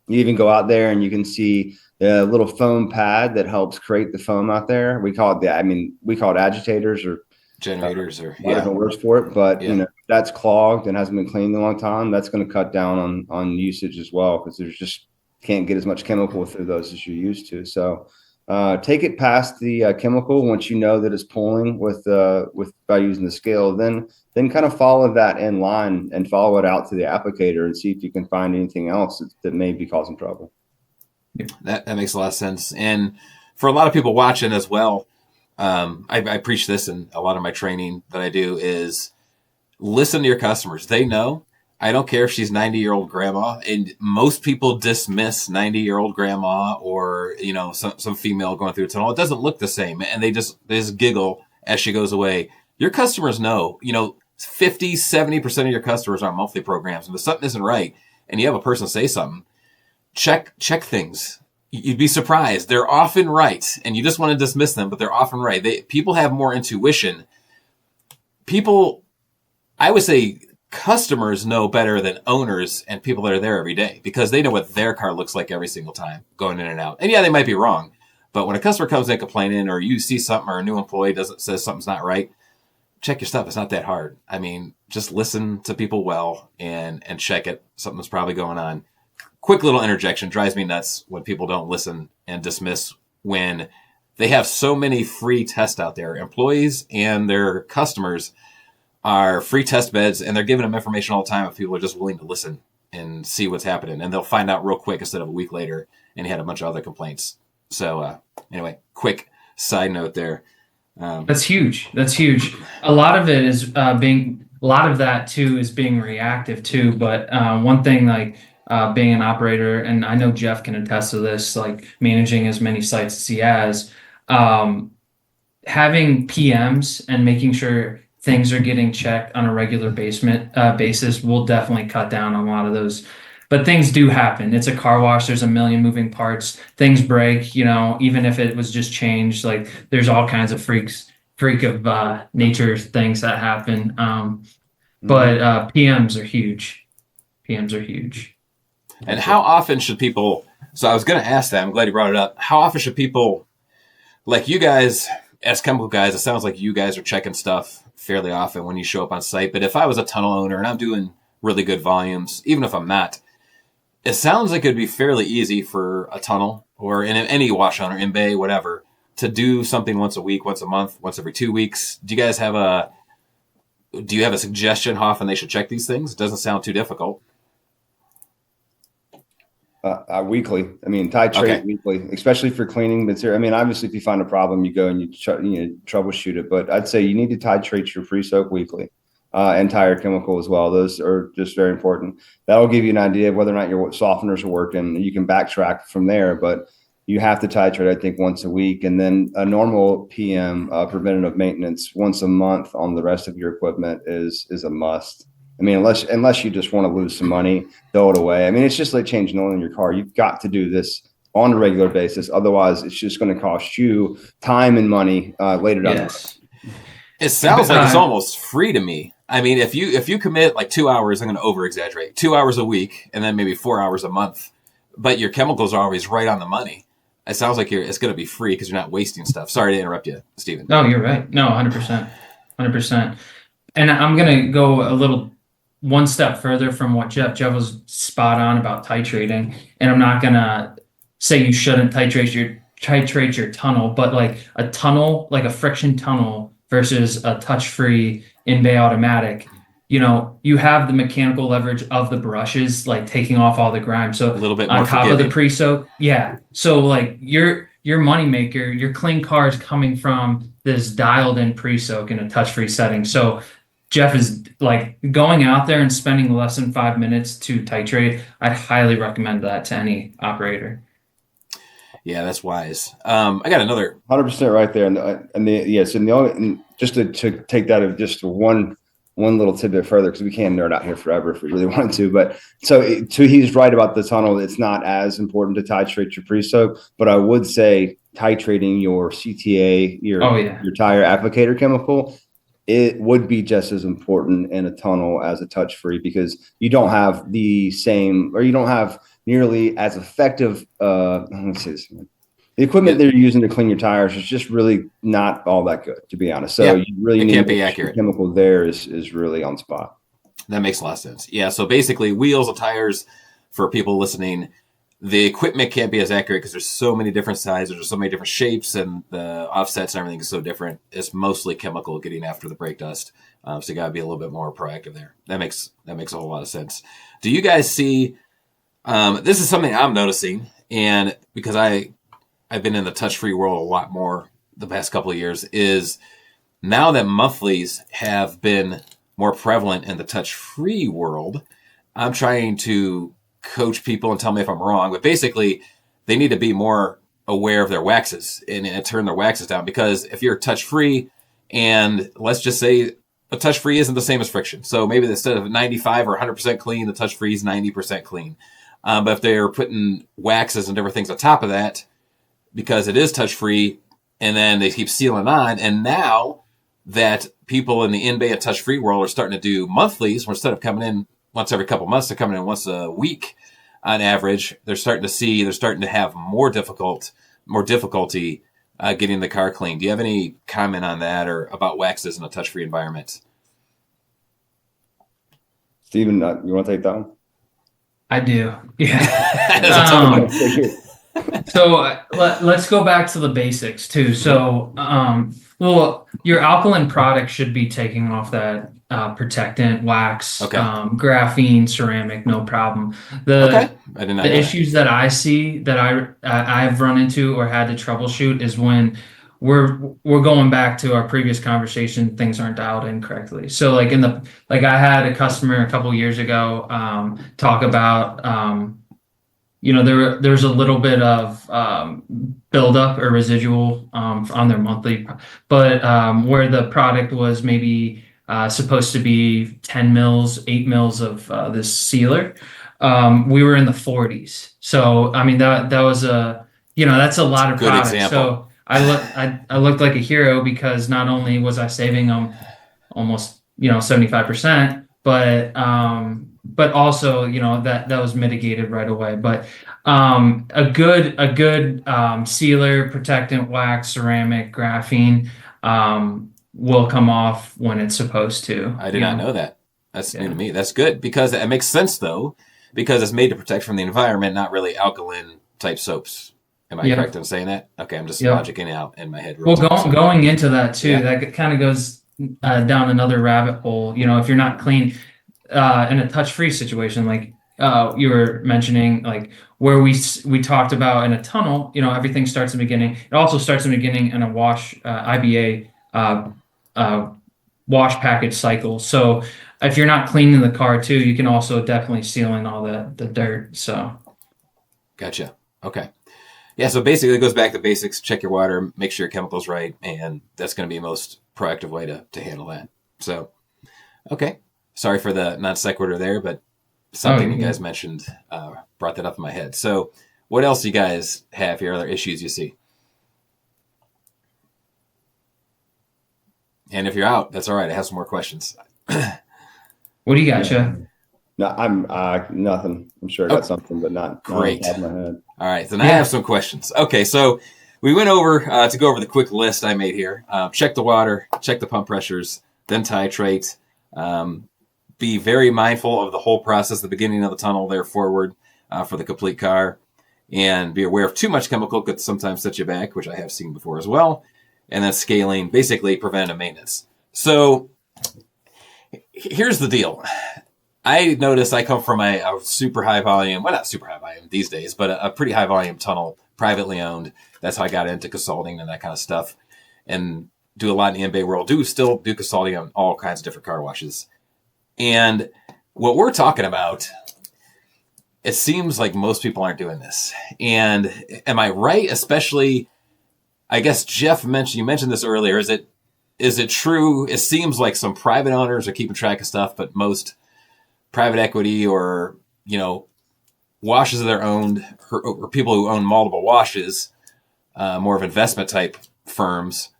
you even go out there and you can see the little foam pad that helps create the foam out there. We call it agitators or generators or different words for it, but that's clogged and hasn't been cleaned in a long time. That's going to cut down on usage as well, because there's just can't get as much chemical through those as you're used to. So take it past the chemical. Once you know that it's pulling with by using the scale, then kind of follow that in line and follow it out to the applicator and see if you can find anything else that may be causing trouble. That makes a lot of sense. And for a lot of people watching as well, I preach this in a lot of my training that I do is listen to your customers. They know. I don't care if she's 90-year-old grandma, and most people dismiss 90-year-old grandma or, some female going through a tunnel. It doesn't look the same. And they just giggle as she goes away. Your customers know, 50, 70% of your customers are on monthly programs. And if something isn't right and you have a person say something, check things. You'd be surprised. They're often right. And you just want to dismiss them, but they're often right. People have more intuition. I would say customers know better than owners and people that are there every day, because they know what their car looks like every single time going in and out. And yeah, they might be wrong. But when a customer comes in complaining, or you see something, or a new employee says something's not right, check your stuff. It's not that hard. I mean, just listen to people well and check it. Something's probably going on. Quick little interjection. Drives me nuts when people don't listen and dismiss when they have so many free tests out there. Employees and their customers are free test beds, and they're giving them information all the time if people are just willing to listen and see what's happening. And they'll find out real quick instead of a week later, and he had a bunch of other complaints. So anyway, quick side note there. That's huge. A lot of it is a lot of that too is being reactive too. But one thing, like being an operator, and I know Jeff can attest to this, like managing as many sites as he has, having PMs and making sure things are getting checked on a regular basis will definitely cut down on a lot of those. But things do happen. It's a car wash. There's a million moving parts. Things break, even if it was just changed. Like there's all kinds of freak of nature things that happen. But PMs are huge. And how often should people, so I was going to ask that, I'm glad you brought it up. How often should people, like you guys, as chemical guys, it sounds like you guys are checking stuff fairly often when you show up on site. But if I was a tunnel owner and I'm doing really good volumes, even if I'm not, it sounds like it'd be fairly easy for a tunnel or in any wash owner, in bay, whatever, to do something once a week, once a month, once every 2 weeks. Do you have a suggestion how often they should check these things? It doesn't sound too difficult. Weekly. I mean, titrate weekly, especially for cleaning material. I mean, obviously, if you find a problem, you go and you troubleshoot it. But I'd say you need to titrate your pre-soak weekly, and tire chemical as well. Those are just very important. That'll give you an idea of whether or not your softeners are working. You can backtrack from there, but you have to titrate, I think, once a week, and then a normal PM, preventative maintenance, once a month on the rest of your equipment is a must. I mean, unless you just want to lose some money, throw it away. I mean, it's just like changing oil in your car. You've got to do this on a regular basis. Otherwise, it's just going to cost you time and money later down the road. It sounds like it's almost free to me. I mean, if you commit like 2 hours, I'm going to over-exaggerate, 2 hours a week, and then maybe 4 hours a month, but your chemicals are always right on the money. It sounds like it's going to be free because you're not wasting stuff. Sorry to interrupt you, Stephen. No, you're right. No, 100%. And I'm going to go one step further from what Jeff was spot on about titrating. And I'm not going to say you shouldn't titrate your tunnel, but like a tunnel, like a friction tunnel versus a touch-free in-bay automatic, you have the mechanical leverage of the brushes, like taking off all the grime. So a little bit more on top of the pre-soak. Yeah. So like your moneymaker, your clean car is coming from this dialed in pre-soak in a touch-free setting. So Jeff is like going out there and spending less than 5 minutes to titrate. I'd highly recommend that to any operator. Yeah, that's wise. I got another 100% right there. And just to take that of just one little tidbit further, because we can nerd out here forever if we really wanted to. But so he's right about the tunnel. It's not as important to titrate your pre-soak, but I would say titrating your CTA, your tire applicator chemical it would be just as important in a tunnel as a touch-free, because you don't have the same, or you don't have nearly as effective, let me say this again. The equipment they're using to clean your tires is just really not all that good, to be honest. So you really need to be accurate. The chemical there is really on spot. That makes a lot of sense. Yeah. So basically, wheels and tires, for people listening, the equipment can't be as accurate because there's so many different sizes, there's so many different shapes, and the offsets and everything is so different. It's mostly chemical getting after the brake dust. So you got to be a little bit more proactive there. That makes a whole lot of sense. Do you guys see? This is something I'm noticing, and because I've been in the touch-free world a lot more the past couple of years, is now that monthlies have been more prevalent in the touch-free world, I'm trying to coach people and tell me if I'm wrong, but basically they need to be more aware of their waxes and turn their waxes down, because if you're touch-free, and let's just say a touch-free isn't the same as friction. So maybe instead of 95 or 100% clean, the touch-free is 90% clean. But if they're putting waxes and different things on top of that, because it is touch-free, and then they keep sealing on. And now that people in the in-bay and touch-free world are starting to do monthlies, where instead of coming in once every couple of months, they're coming in once a week on average, they're starting to have more difficulty getting the car clean. Do you have any comment on that, or about waxes in a touch-free environment? Steven, you want to take that one? I do. Yeah. So let's go back to the basics too. So, your alkaline product should be taking off that protectant, wax, graphene, ceramic, no problem. The issues that I see that I've run into or had to troubleshoot is when we're going back to our previous conversation, things aren't dialed in correctly. So I had a customer a couple years ago talk about there's a little bit of buildup or residual on their monthly, but where the product was maybe supposed to be 10 mils, 8 mils of this sealer, we were in the 40s. So I mean that was that's a lot of product. Example. So I looked like a hero, because not only was I saving them almost 75%, but also that was mitigated right away. But a good sealer, protectant, wax, ceramic, graphene will come off when it's supposed to. I did not know that. That's new to me. That's good, because it makes sense though, because it's made to protect from the environment, not really alkaline type soaps. Am I correct in saying that? Okay, I'm just logicking out in my head. Going into that too, that kind of goes down another rabbit hole. If you're not clean in a touch-free situation, like you were mentioning, like where we talked about in a tunnel, everything starts in the beginning. It also starts in the beginning in a wash IBA wash package cycle. So if you're not cleaning the car too, you can also definitely seal in all the dirt. So gotcha. Okay. Yeah, so basically it goes back to basics. Check your water, make sure your chemical's right, and that's going to be the most proactive way to handle that. So, okay. Sorry for the non sequitur there, but something you guys mentioned brought that up in my head. So what else do you guys have here? Other issues you see? And if you're out, that's all right. I have some more questions. What do you got, Chef? No, I'm nothing. I'm sure I got something, but not great. Not on the top of my head. All right, then I have some questions. Okay, so we went over to go over the quick list I made here. Check the water, check the pump pressures, then titrate. Be very mindful of the whole process, the beginning of the tunnel there forward for the complete car, and be aware of too much chemical could sometimes set you back, which I have seen before as well. And then scaling, basically preventive maintenance. So here's the deal. I noticed I come from a super high volume, well, not super high volume these days, but a pretty high volume tunnel, privately owned. That's how I got into consulting and that kind of stuff, and do a lot in the in-bay world. Still do consulting on all kinds of different car washes. And what we're talking about, it seems like most people aren't doing this. And am I right? Especially, I guess Jeff you mentioned this earlier. Is it true? It seems like some private owners are keeping track of stuff, but most private equity or, washes of their own, or people who own multiple washes, more of investment type firms,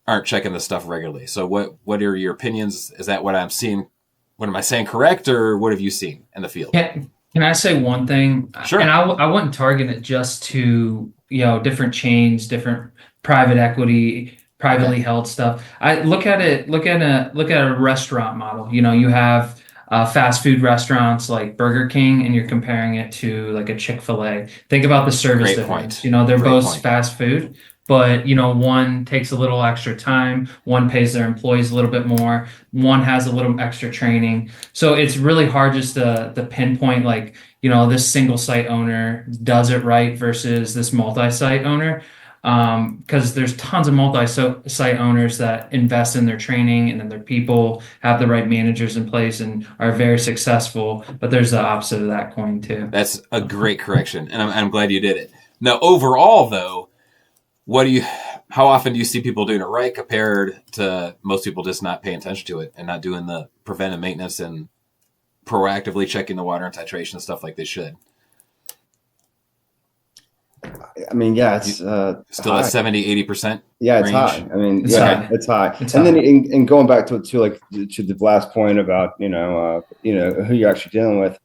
aren't checking this stuff regularly. So what are your opinions? Is that what I'm seeing? What am I saying correct, or what have you seen in the field? Can I say one thing? Sure. And I wouldn't target it just to, different chains, different private equity, privately held stuff. I look at a restaurant model. You have fast food restaurants like Burger King, and you're comparing it to like a Chick-fil-A. Think about the service difference. They're both fast food, but one takes a little extra time, one pays their employees a little bit more, one has a little extra training. So it's really hard just to pinpoint like, this single site owner does it right versus this multi-site owner. Because there's tons of multi-site owners that invest in their training and then their people, have the right managers in place and are very successful, but there's the opposite of that coin too. That's a great correction, and I'm glad you did it. Now, overall though, how often do you see people doing it right compared to most people just not paying attention to it and not doing the preventive maintenance and proactively checking the water and titration and stuff like they should? I mean, it's still high. At 70-80%. Yeah, it's range. high. I mean, it's high. Then in going back to the last point about who you're actually dealing with.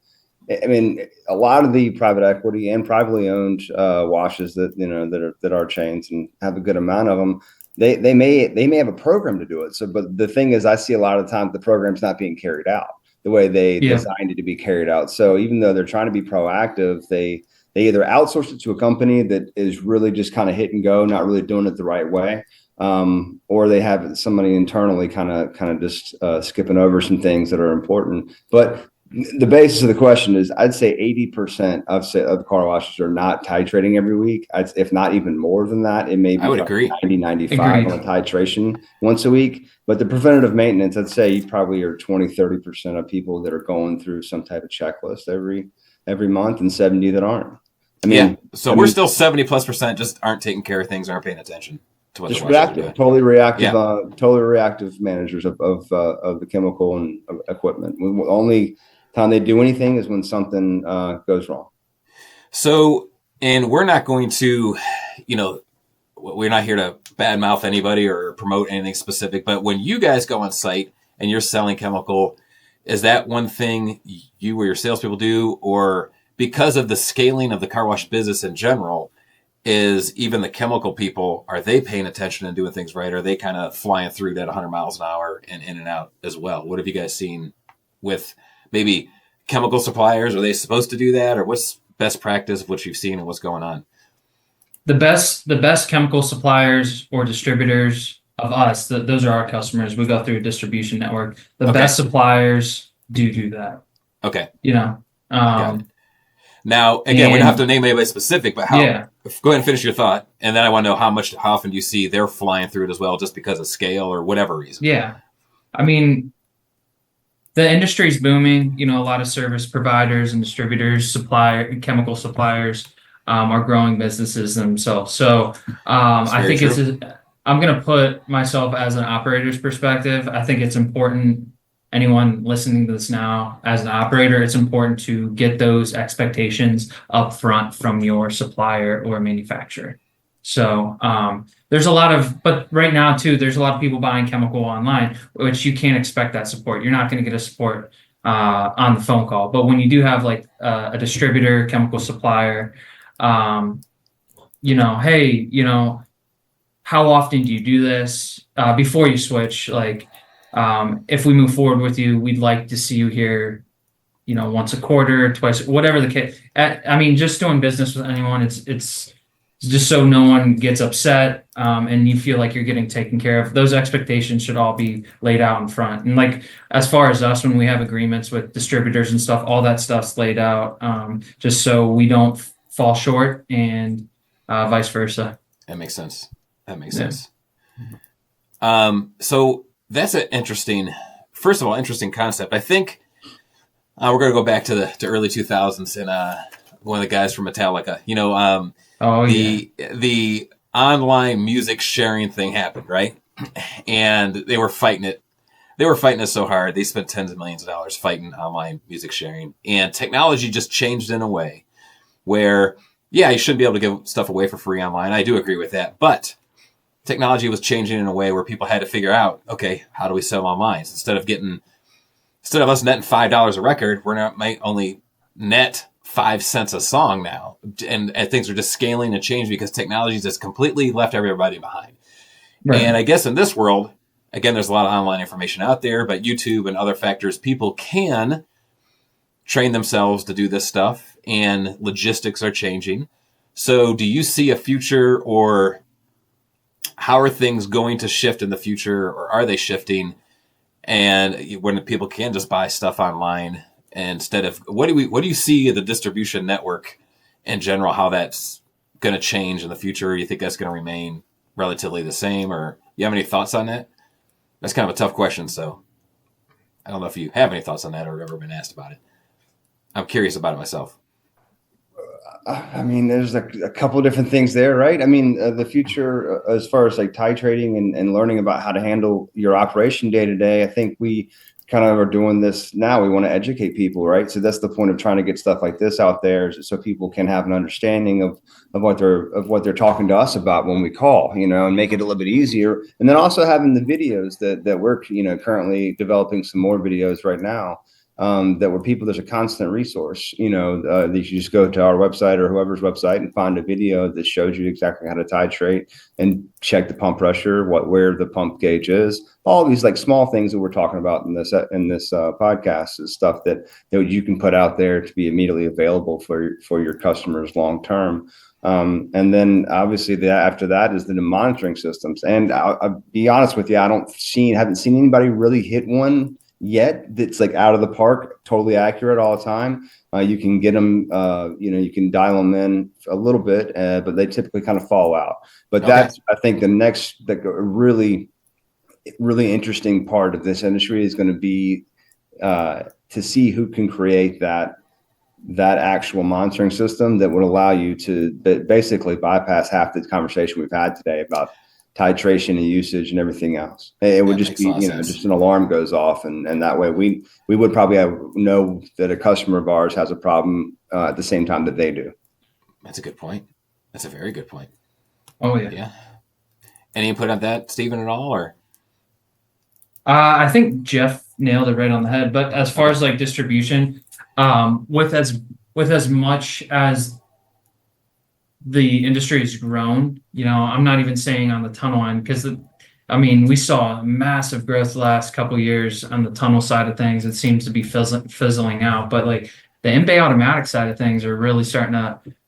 I mean, a lot of the private equity and privately owned washes that are chains and have a good amount of them. They may have a program to do it. So, but the thing is, I see a lot of times the program's not being carried out the way they designed it to be carried out. So even though they're trying to be proactive, they either outsource it to a company that is really just kind of hit and go, not really doing it the right way, or they have somebody internally kind of just skipping over some things that are important. But the basis of the question is, I'd say 80% of the car washes are not titrating every week. If not even more than that, it may be, I would agree, 90-95 on titration once a week. But the preventative maintenance, I'd say you probably are 20-30% of people that are going through some type of checklist every month, and 70 that aren't. We're still 70+% just aren't taking care of things, aren't paying attention to what just reactive, totally reactive managers of the chemical and equipment. Only time they do anything is when something goes wrong. So, and we're not going to, we're not here to badmouth anybody or promote anything specific, but when you guys go on site and you're selling chemical, is that one thing you or your salespeople do, or because of the scaling of the car wash business in general, is even the chemical people, are they paying attention and doing things right? Or are they kind of flying through that 100 miles an hour and in and out as well? What have you guys seen with maybe chemical suppliers? Are they supposed to do that, or what's best practice of what you've seen and what's going on? The best chemical suppliers or distributors of us, those are our customers. We go through a distribution network. The best suppliers do that. Okay. Now, again, we don't have to name anybody specific, but go ahead and finish your thought. And then I want to know how often do you see they're flying through it as well, just because of scale or whatever reason? Yeah. I mean, the industry's booming. A lot of service providers and distributors, chemical suppliers are growing businesses themselves. So I think I'm going to put myself as an operator's perspective. I think it's important. Anyone listening to this now as an operator, it's important to get those expectations up front from your supplier or manufacturer. So but right now too, there's a lot of people buying chemical online, which you can't expect that support. You're not going to get a support on the phone call. But when you do have like a distributor, chemical supplier, hey, how often do you do this before you switch? Like, if we move forward with you, we'd like to see you here, once a quarter, twice, whatever the case. I mean, just doing business with anyone, it's just so no one gets upset, and you feel like you're getting taken care of. Those expectations should all be laid out in front. And like, as far as us, when we have agreements with distributors and stuff, all that stuff's laid out, just so we don't fall short, and vice versa. That makes sense. So that's an interesting concept. I think we're going to go back to the early 2000s and one of the guys from Metallica, the online music sharing thing happened, right? And they were fighting it. They were fighting it so hard. They spent tens of millions of dollars fighting online music sharing, and technology just changed in a way where, you shouldn't be able to give stuff away for free online. I do agree with that. But technology was changing in a way where people had to figure out, okay, how do we sell online? Instead of us netting $5 a record, we're not might only net 5 cents a song now. And things are just scaling and changing because technology just completely left everybody behind. Right. And I guess in this world, again, there's a lot of online information out there, but YouTube and other factors, people can train themselves to do this stuff, and logistics are changing. So do you see a future, or how are things going to shift in the future, or are they shifting? And when people can just buy stuff online instead of, what do you see the distribution network in general, how that's going to change in the future? Or you think that's going to remain relatively the same, or you have any thoughts on that? That's kind of a tough question. So I don't know if you have any thoughts on that or have ever been asked about it. I'm curious about it myself. I mean, there's a couple of different things there, right? I mean, the future as far as like titrating and learning about how to handle your operation day to day, I think we kind of are doing this now. We want to educate people, right? So that's the point of trying to get stuff like this out there, so people can have an understanding of what they're talking to us about when we call, and make it a little bit easier. And then also having the videos that we're, currently developing some more videos right now. That where people, there's a constant resource, that you just go to our website or whoever's website and find a video that shows you exactly how to titrate and check the pump pressure, where the pump gauge is, all these like small things that we're talking about in this podcast is stuff that you can put out there to be immediately available for your customers long term. And then obviously after that is the monitoring systems. And I'll be honest with you, haven't seen anybody really hit one yet that's like out of the park, totally accurate all the time. You can get them, you can dial them in a little bit, but they typically kind of fall out. But okay. That's, I think, the next really, really interesting part of this industry is going to be to see who can create that actual monitoring system that would allow you to basically bypass half the conversation we've had today about titration and usage and everything else. It would just be, just an alarm goes off, and that way we would probably know that a customer of ours has a problem at the same time that they do. That's a good point. That's a very good point. Oh yeah. Yeah. Any input on that, Stephen, at all, or? I think Jeff nailed it right on the head. But as far as like distribution, with as much as the industry has grown, I'm not even saying on the tunnel end, because we saw massive growth the last couple of years on the tunnel side of things. It seems to be fizzling out, but like the in-bay automatic side of things are really starting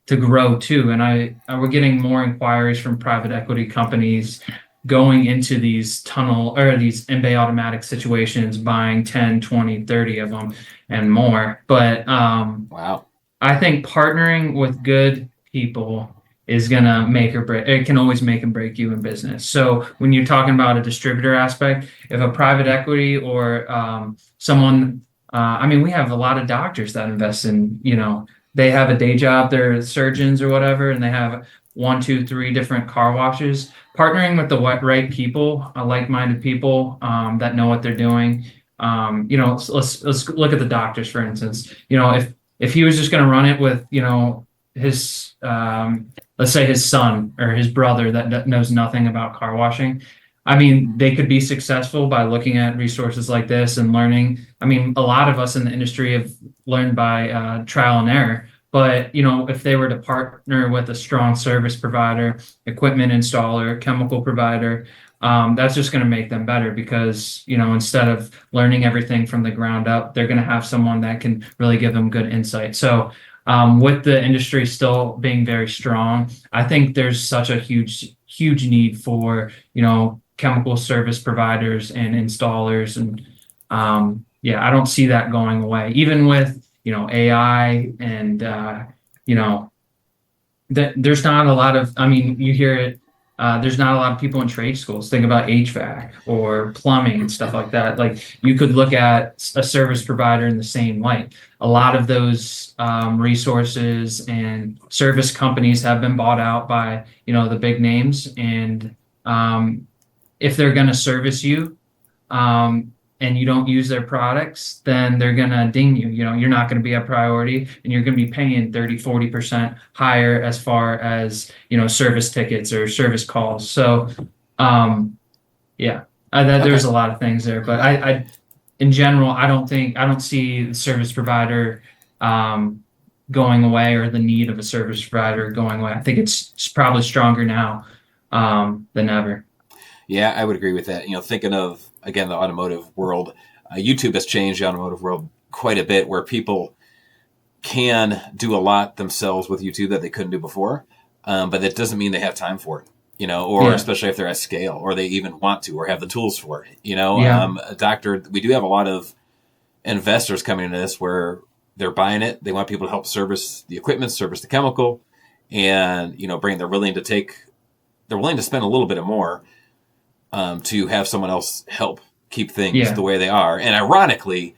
to grow too. And we're getting more inquiries from private equity companies going into these tunnel or these in-bay automatic situations, buying 10, 20, 30 of them and more. But wow, I think partnering with good people is going to make or break. It can always make and break you in business. So when you're talking about a distributor aspect, if a private equity or someone, we have a lot of doctors that invest in, they have a day job, they're surgeons or whatever, and they have 1, 2, 3 different car washes. Partnering with the right people, like-minded people that know what they're doing. Let's look at the doctors, for instance. If he was just going to run it with, his let's say his son or his brother that knows nothing about car washing, they could be successful by looking at resources like this and learning. A lot of us in the industry have learned by trial and error. But if they were to partner with a strong service provider, equipment installer, chemical provider, that's just going to make them better, because instead of learning everything from the ground up, they're going to have someone that can really give them good insight. So with the industry still being very strong, I think there's such a huge need for chemical service providers and installers, and I don't see that going away, even with AI and that there's not a lot of, you hear it, there's not a lot of people in trade schools. Think about HVAC or plumbing and stuff like that. Like, you could look at a service provider in the same light. A lot of those resources and service companies have been bought out by, the big names. And if they're going to service you, and you don't use their products, then they're going to ding you. You're not going to be a priority, and you're going to be paying 30, 40% higher as far as, service tickets or service calls. So Yeah, there's a lot of things there, but I in general, I don't see the service provider going away or the need of a service provider going away. I think it's probably stronger now than ever. Yeah, I would agree with that. Thinking of, again, the automotive world, YouTube has changed the automotive world quite a bit, where people can do a lot themselves with YouTube that they couldn't do before, but that doesn't mean they have time for it. Or especially if they're at scale, or they even want to, or have the tools for it. We do have a lot of investors coming into this where they're buying it. They want people to help service the equipment, service the chemical, and they're willing to spend a little bit more to have someone else help keep things the way they are. And ironically,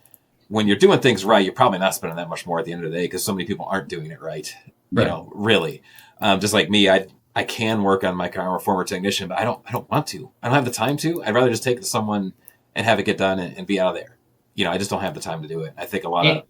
when you're doing things right, you're probably not spending that much more at the end of the day, because so many people aren't doing it right. Really. Just like me, I can work on my car. I'm a former technician, but I don't want to. I don't have the time to. I'd rather just take it to someone and have it get done and be out of there. I just don't have the time to do it. I think a lot of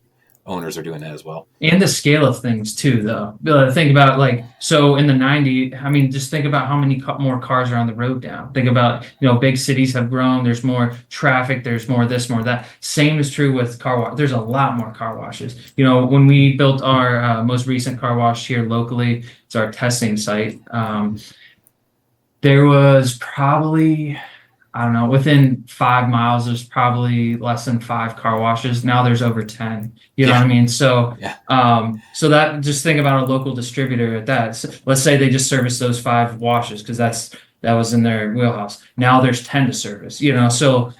owners are doing that as well. And the scale of things too, though. Think about so in the 90s, I mean, just think about how many more cars are on the road now. Think about, big cities have grown. There's more traffic. There's more this, more that. Same is true with car wash. There's a lot more car washes. When we built our most recent car wash here locally, it's our testing site. There was probably, I don't know, within 5 miles, there's probably less than 5 car washes. Now there's over 10. You know what I mean? So, so that, just think about a local distributor at that. So let's say they just service those 5 washes, because that was in their wheelhouse. Now there's 10 to service. So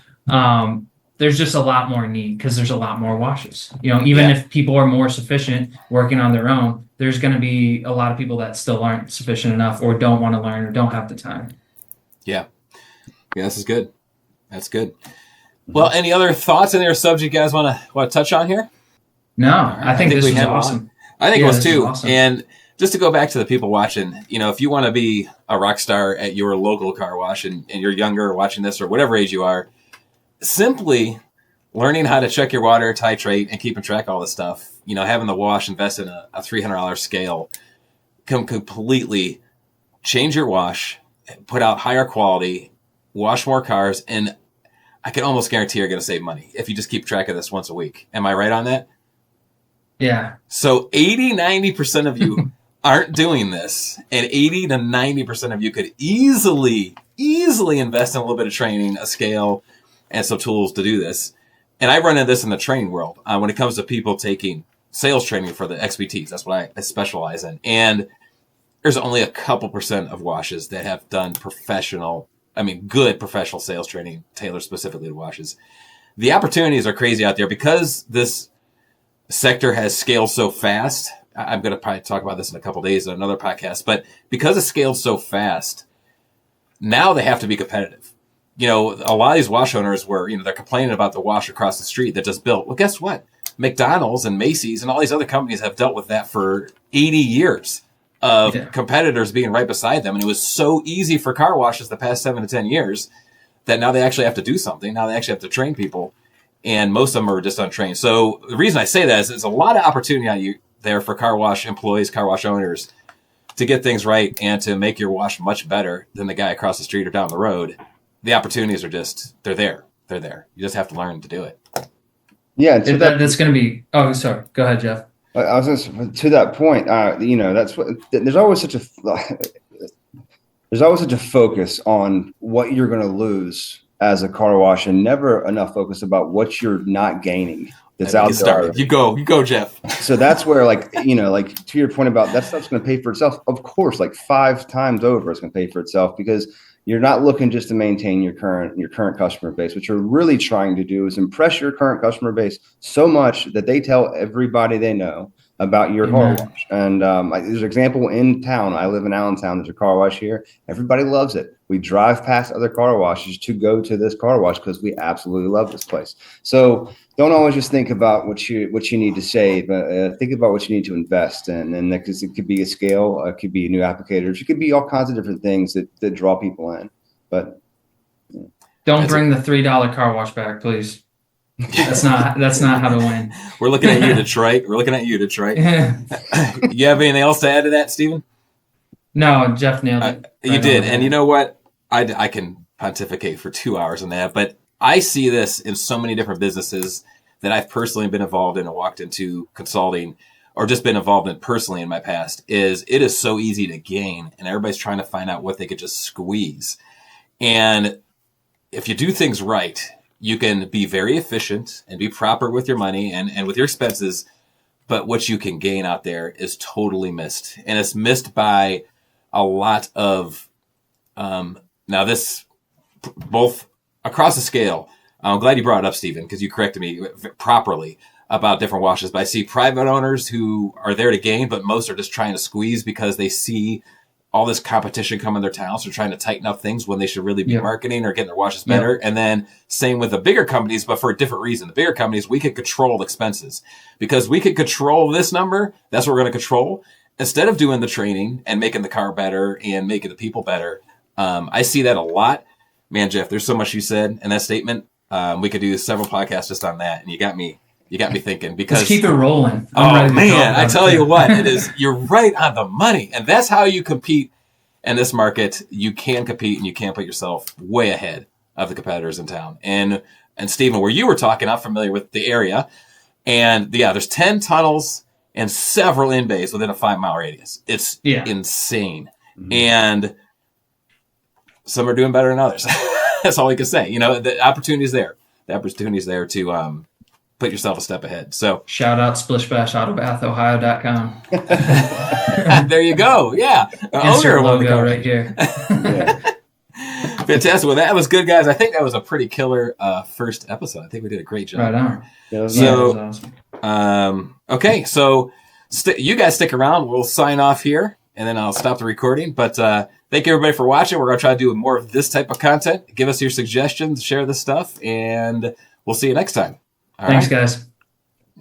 there's just a lot more need, because there's a lot more washes. Even if people are more sufficient working on their own, there's going to be a lot of people that still aren't sufficient enough, or don't want to learn, or don't have the time. Yeah. Yeah, this is good. That's good. Well, any other thoughts, any other subject you guys want to touch on here? No, I think this was awesome. I think it was too. Awesome. And just to go back to the people watching, if you want to be a rock star at your local car wash, and you're younger or watching this, or whatever age you are, simply learning how to check your water, titrate, and keeping track of all this stuff, having the wash invest in a $300 scale can completely change your wash, put out higher quality, wash more cars, and I can almost guarantee you're going to save money if you just keep track of this once a week. Am I right on that? Yeah. So 80-90% of you aren't doing this, and 80 to 90% of you could easily invest in a little bit of training, a scale, and some tools to do this. And I run into this in the training world when it comes to people taking sales training for the XPTs. That's what I specialize in. And there's only a couple percent of washes that have done good professional sales training tailored specifically to washes. The opportunities are crazy out there because this sector has scaled so fast. I'm going to probably talk about this in a couple of days on another podcast, but because it's scaled so fast, now they have to be competitive. A lot of these wash owners they're complaining about the wash across the street that just built. Well, guess what? McDonald's and Macy's and all these other companies have dealt with that for 80 years of competitors being right beside them. And it was so easy for car washes the past 7 to 10 years that now they actually have to do something. Now they actually have to train people. And most of them are just untrained. So the reason I say that is there's a lot of opportunity out there for car wash employees, car wash owners to get things right and to make your wash much better than the guy across the street or down the road. The opportunities are they're there. They're there. You just have to learn to do it. Yeah. That's going to be, oh, sorry. Go ahead, Jeff. I was going to that point, that's what, there's always such a focus on what you're going to lose as a car wash, and never enough focus about what you're not gaining. That's out there. You go, Jeff. So that's where, to your point about that stuff's going to pay for itself. Of course, 5 times over, it's going to pay for itself, because you're not looking just to maintain your current customer base. What you're really trying to do is impress your current customer base so much that they tell everybody they know about your car wash. And there's an example in town. I live in Allentown. There's a car wash here. Everybody loves it. We drive past other car washes to go to this car wash because we absolutely love this place. So don't always just think about what you need to save. Think about what you need to invest in. And because it could be a scale, it could be new applicators, it could be all kinds of different things that draw people in. But don't bring the $3 car wash back, please. That's not how to win. We're looking at you, Detroit. You have anything else to add to that, Stephen? No, Jeff nailed it. You did. And you know what? I can pontificate for 2 hours on that, but I see this in so many different businesses that I've personally been involved in and walked into consulting or just been involved in personally in my past. Is it is so easy to gain, and everybody's trying to find out what they could just squeeze. And if you do things right, you can be very efficient and be proper with your money and with your expenses. But what you can gain out there is totally missed. And it's missed by a lot of, now this, both across the scale. I'm glad you brought it up, Stephen, because you corrected me properly about different washes. But I see private owners who are there to gain, but most are just trying to squeeze because they see all this competition come in their town. So trying to tighten up things when they should really be marketing or getting their washes better. And then same with the bigger companies, but for a different reason. The bigger companies, we can control expenses because we can control this number. That's what we're going to control instead of doing the training and making the car better and making the people better. I see that a lot, man. Jeff, there's so much you said in that statement. We could do several podcasts just on that. And you got me thinking because let's keep it rolling. Oh man, I tell you what, it is, you're right on the money. And that's how you compete in this market. You can compete and you can put yourself way ahead of the competitors in town. And Stephen, where you were talking, I'm familiar with the area. And there's 10 tunnels and several in bays within a 5-mile radius. It's insane. Mm-hmm. And some are doing better than others. That's all we can say. The opportunity is there. The opportunity is there to put yourself a step ahead. So shout out splishbashautobahnohio.com. There you go. Yeah. Insert logo right here. Fantastic. Well, that was good, guys. I think that was a pretty killer first episode. I think we did a great job. Right on. So, awesome. Okay. So you guys stick around. We'll sign off here and then I'll stop the recording. But thank you everybody for watching. We're going to try to do more of this type of content. Give us your suggestions, share this stuff, and we'll see you next time. Thanks, guys.